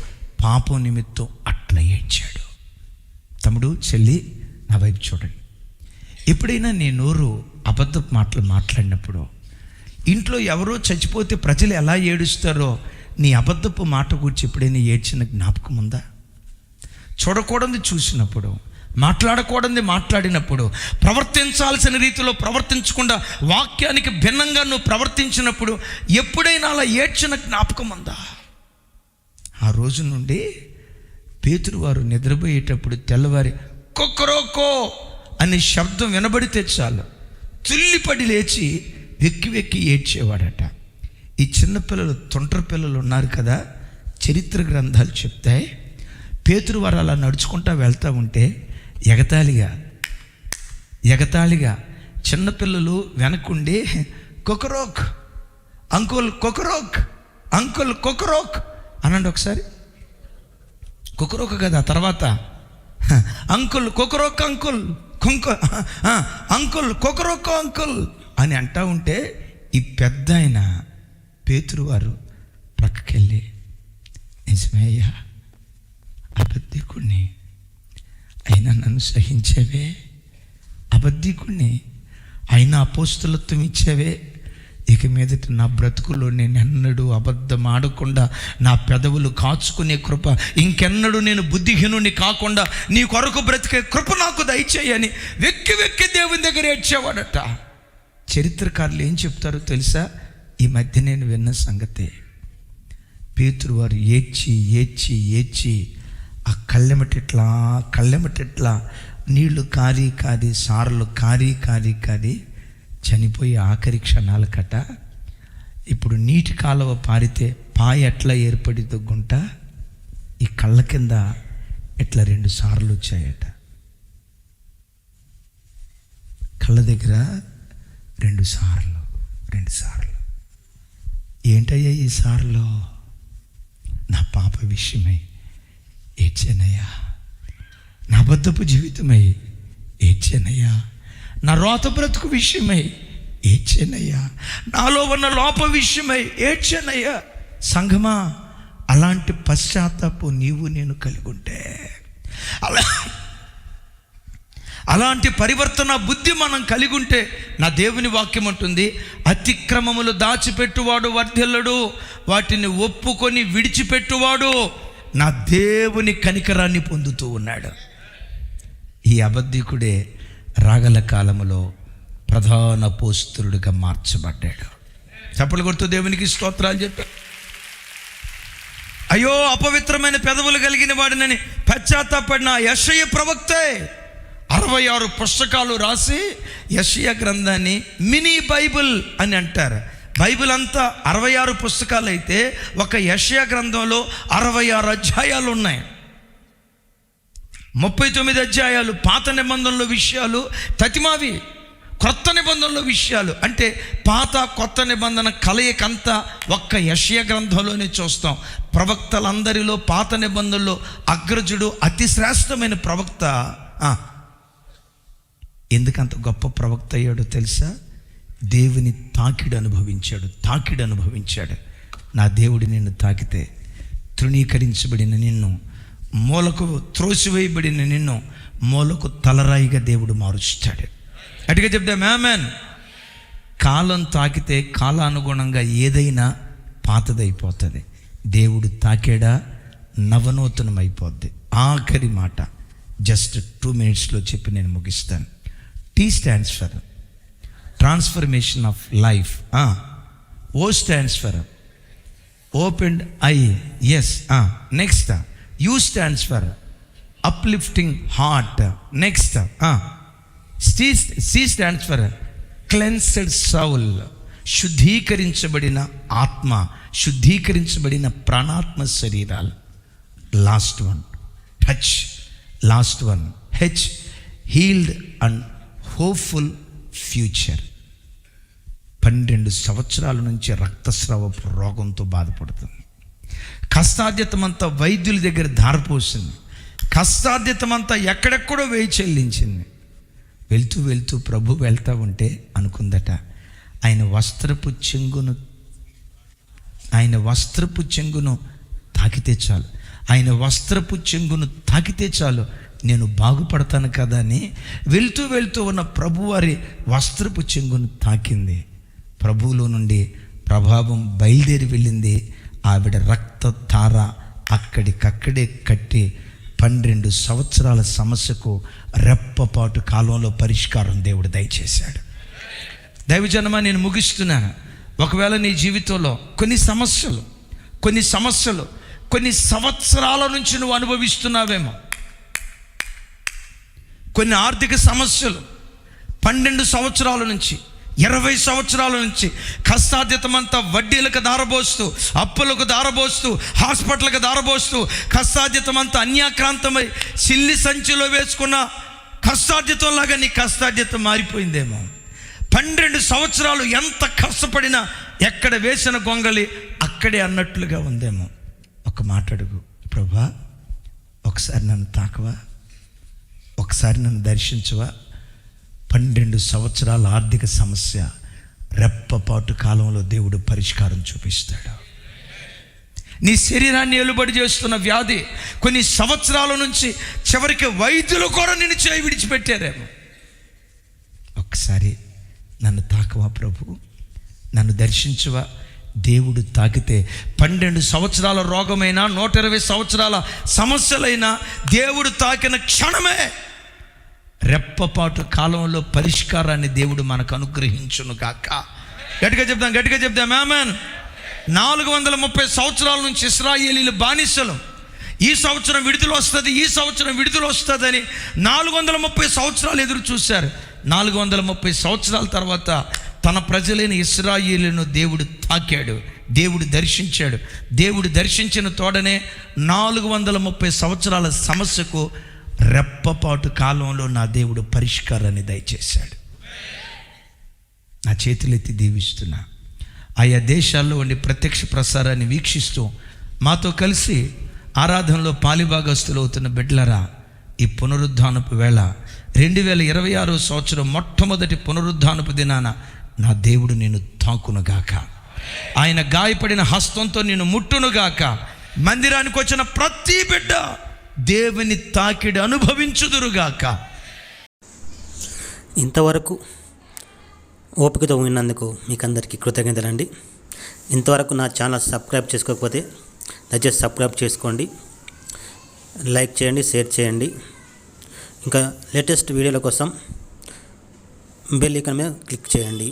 పాపం నిమిత్తం అట్లా ఏడ్చాడు. తమ్ముడు, చెల్లి, నా వైపు చూడండి. ఎప్పుడైనా నీ నోరు అబద్ధపు మాటలు మాట్లాడినప్పుడు, ఇంట్లో ఎవరో చచ్చిపోతే ప్రజలు ఎలా ఏడుస్తారో నీ అబద్ధపు మాట గురించి ఎప్పుడైనా ఏడ్చిన జ్ఞాపకం ఉందా? చూడకూడదు చూసినప్పుడు, మాట్లాడకూడదు మాట్లాడినప్పుడు, ప్రవర్తించాల్సిన రీతిలో ప్రవర్తించకుండా వాక్యానికి భిన్నంగా నువ్వు ప్రవర్తించినప్పుడు ఎప్పుడైనా అలా ఏడ్చిన జ్ఞాపకం ఉందా? ఆ రోజు నుండి పేతురు వారు నిద్రపోయేటప్పుడు తెల్లవారి కొక్కరోకో అనే శబ్దం వినబడితే చాలు తుల్లిపడి లేచి వెక్కి వెక్కి ఏడ్చేవాడట. ఈ చిన్నపిల్లలు తొంటర పిల్లలు ఉన్నారు కదా, చరిత్ర గ్రంథాలు చెప్తాయి, పేతురు వారు అలా నడుచుకుంటూ వెళ్తూ ఉంటే ఎగతాళిగా చిన్నపిల్లలు వెనకుండి కొకరోక్ అంకుల్, కొకరోక్ అంకుల్, కొకరోక్ అనండి ఒకసారి. కొకరోక్ కదా, తర్వాత అంకుల్ కొకరోక్ అంకుల్, అంకుల్ కొకరోక్ అంకుల్ అని అంటూ ఉంటే ఈ పెద్ద ఆయన పేతురు వారు ప్రక్కకెళ్ళి, నిజమే అయ్యా, అబద్ధికుణ్ణి అయినా నన్ను సహించేవే, అబద్ధికుణ్ణి అయినా అపోస్తలత్వం ఇచ్చేవే, ఇక మీదట నా బ్రతుకులో నేను ఎన్నడూ అబద్ధం ఆడకుండా నా పెదవులు కాచుకునే కృప, ఇంకెన్నడూ నేను బుద్ధిహీనుని కాకుండా నీ కొరకు బ్రతికే కృప నాకు దయచేయని వెక్కి వెక్కి దేవుని దగ్గర ఏడ్చేవాడట. చరిత్రకారులు ఏం చెప్తారో తెలుసా? ఈ మధ్య నేను విన్న సంగతే, పేతురు వారు ఏడ్చి ఆ కళ్ళెమటిట్లా నీళ్లు కారి సారలు కారి చనిపోయి ఆఖరి క్షణాల కట. ఇప్పుడు నీటి కాలువ పారితే పాయ ఎట్లా ఏర్పడితో గుంట, ఈ కళ్ళ కింద ఇట్లా 2 సార్లు వచ్చాయట. కళ్ళ దగ్గర 2 సార్లు. ఏంటయ్యా ఈ సార్లు? నా పాప విషయమై ఏడ్చానయ్యా, నా అబద్ధపు జీవితమై ఏడ్చానయ్యా, నా రోత బ్రతుకు విషయమై ఏడ్చానయ్యా, నాలో ఉన్న లోప విషయమై ఏడ్చానయ్యా. సంఘమా, అలాంటి పశ్చాత్తాపు నీవు నేను కలిగి ఉంటే, అలాంటి పరివర్తన బుద్ధి మనం కలిగి ఉంటే, నా దేవుని వాక్యం ఉంటుంది, అతిక్రమములు దాచిపెట్టువాడు వర్ధిల్లడు, వాటిని ఒప్పుకొని విడిచిపెట్టువాడు నా దేవుని కనికరాన్ని పొందుతూ ఉన్నాడు. ఈ అబద్ధికుడే రాగల కాలములో ప్రధాన అపోస్తలుడిగా మార్చబడ్డాడు. చప్పలు కొడుతూ దేవునికి స్తోత్రాలు చెప్పాడు. అయ్యో అపవిత్రమైన పెదవులు కలిగిన వాడినని పశ్చాత్తాపడిన యెషయా ప్రవక్తే 66 పుస్తకాలు రాసి యెషయా గ్రంథాన్ని మినీ బైబిల్ అని అంటారు. బైబిల్ అంతా 66 పుస్తకాలు అయితే ఒక యెషయా గ్రంథంలో 66 అధ్యాయాలు ఉన్నాయి. 39 అధ్యాయాలు పాత నిబంధనలో విషయాలు, తతిమావి కొత్త నిబంధనలో విషయాలు. అంటే పాత కొత్త నిబంధన కలయికంతా ఒక్క యెషయా గ్రంథంలోనే చూస్తాం. ప్రవక్తలందరిలో పాత నిబంధనలో అగ్రజుడు, అతి శ్రేష్టమైన ప్రవక్త. ఎందుకంత గొప్ప ప్రవక్త అయ్యాడో తెలుసా? దేవుని తాకిడి అనుభవించాడు. నా దేవుడు నిన్ను తాకితే, తృణీకరించబడిన నిన్ను, మూలకు త్రోసివేయబడిన నిన్ను మూలకు తలరాయిగా దేవుడు మారుస్తాడు. అటుగా చెప్దాం ఆమేన్. కాలం తాకితే కాలానుగుణంగా ఏదైనా పాతదైపోతుంది. దేవుడు తాకేడా నవనూతనం అయిపోద్ది. ఆఖరి మాట జస్ట్ 2 minutesలో చెప్పి నేను ముగిస్తాను. T stands for transformation of life. O stands for opened eye. Yes. Next. U stands for uplifting heart. Next. C stands for cleansed soul. శుద్ధీకరించబడిన ఆత్మ, శుద్ధీకరించబడిన ప్రాణాత్మ శరీరాలు. Last one touch. Last one H, healed and hopeful future. 12 సంవత్సరాల నుంచి రక్తస్రావపు రోగంతో బాధపడుతుంది. కష్టాధ్యతమంతా వైద్యుల దగ్గర ధారపోసింది. కష్టాధ్యతమంతా ఎక్కడెక్కడో వేయి చెల్లించింది. వెళ్తూ ప్రభు వెళ్తూ ఉంటే అనుకుందట, ఆయన వస్త్రపు చెంగును తాకితే చాలు, ఆయన వస్త్రపు చెంగును తాకితే చాలు నేను బాగుపడతాను కదా అని వెళ్తూ ఉన్న ప్రభువారి వస్త్రపు చెంగును తాకింది. ప్రభువులో నుండి ప్రభావం బయలుదేరి వెళ్ళింది. ఆవిడ రక్తధార అక్కడికక్కడే కట్టి 12 సంవత్సరాల సమస్యకు రెప్పపాటు కాలంలో పరిష్కారం దేవుడు దయచేశాడు. దైవజనమా, నేను ముగిస్తున్నాను. ఒకవేళ నీ జీవితంలో కొన్ని సమస్యలు కొన్ని సంవత్సరాల నుంచి నువ్వు అనుభవిస్తున్నావేమో. కొన్ని ఆర్థిక సమస్యలు 12 సంవత్సరాల నుంచి 20 సంవత్సరాల నుంచి కష్టార్జితమంతా వడ్డీలకు దారబోస్తూ, అప్పులకు దారబోస్తూ, హాస్పిటల్కి దారబోస్తూ, కష్టార్జితమంతా అన్యాక్రాంతమై సిల్లి సంచిలో వేసుకున్న కష్టార్జితంలాగా నీ కష్టార్జితం మారిపోయిందేమో. 12 సంవత్సరాలు ఎంత కష్టపడినా ఎక్కడ వేసిన గొంగలి అక్కడే అన్నట్లుగా ఉందేమో. ఒక మాట అడుగు, ప్రభువా ఒకసారి నన్ను తాకవా, ఒకసారి నన్ను దర్శించవా. 12 సంవత్సరాల ఆర్థిక సమస్య రెప్పపాటు కాలంలో దేవుడు పరిష్కారం చూపిస్తాడు. నీ శరీరాన్ని ఎలుబడి చేస్తున్న వ్యాధి కొన్ని సంవత్సరాల నుంచి చివరికి వైద్యులు కూడా నిన్ను చేయి విడిచిపెట్టారేమో. ఒకసారి నన్ను తాకవా ప్రభు, నన్ను దర్శించవా. దేవుడు తాకితే 12 సంవత్సరాల రోగమైనా 120 సంవత్సరాల సమస్యలైనా దేవుడు తాకిన క్షణమే రెప్పపాటు కాలంలో పరిష్కారాన్ని దేవుడు మనకు అనుగ్రహించును గాక. గట్టిగా చెప్దాం ఆమేన్. 430 సంవత్సరాల నుంచి ఇశ్రాయేలీలు బానిసలు. ఈ సంవత్సరం విడుదల వస్తుందని 430 సంవత్సరాలు ఎదురు చూశారు. 430 సంవత్సరాల తర్వాత తన ప్రజలైన ఇశ్రాయేలును దేవుడు తాకాడు, దేవుడు దర్శించాడు. దేవుడు దర్శించిన తోడనే 430 సంవత్సరాల సమస్యకు రెప్పపాటు కాలంలో నా దేవుడు పరిష్కారాన్ని దయచేశాడు. నా చేతులెత్తి దీవిస్తున్నా. ఆయా దేశాల్లో ఉండి ప్రత్యక్ష ప్రసారాన్ని వీక్షిస్తూ మాతో కలిసి ఆరాధనలో పాలిభాగస్తులు అవుతున్న బిడ్డలరా, ఈ పునరుద్ధానపు వేళ 2026 సంవత్సరం మొట్టమొదటి పునరుద్ధానపు దినాన నా దేవుడు నేను తాకునుగాక, ఆయన గాయపడిన హస్తంతో నేను ముట్టునుగాక. మందిరానికి వచ్చిన ప్రతి బిడ్డ దేవుని తాకిడి అనుభవించుదురుగాక. ఇంతవరకు ఓపికతో విన్నందుకు మీకు అందరికీ కృతజ్ఞతలండి. ఇంతవరకు నా ఛానల్ సబ్స్క్రైబ్ చేసుకోకపోతే దయచేసి సబ్స్క్రైబ్ చేసుకోండి, లైక్ చేయండి, షేర్ చేయండి. ఇంకా లేటెస్ట్ వీడియోల కోసం బెల్ ఐకాన్ మీద క్లిక్ చేయండి.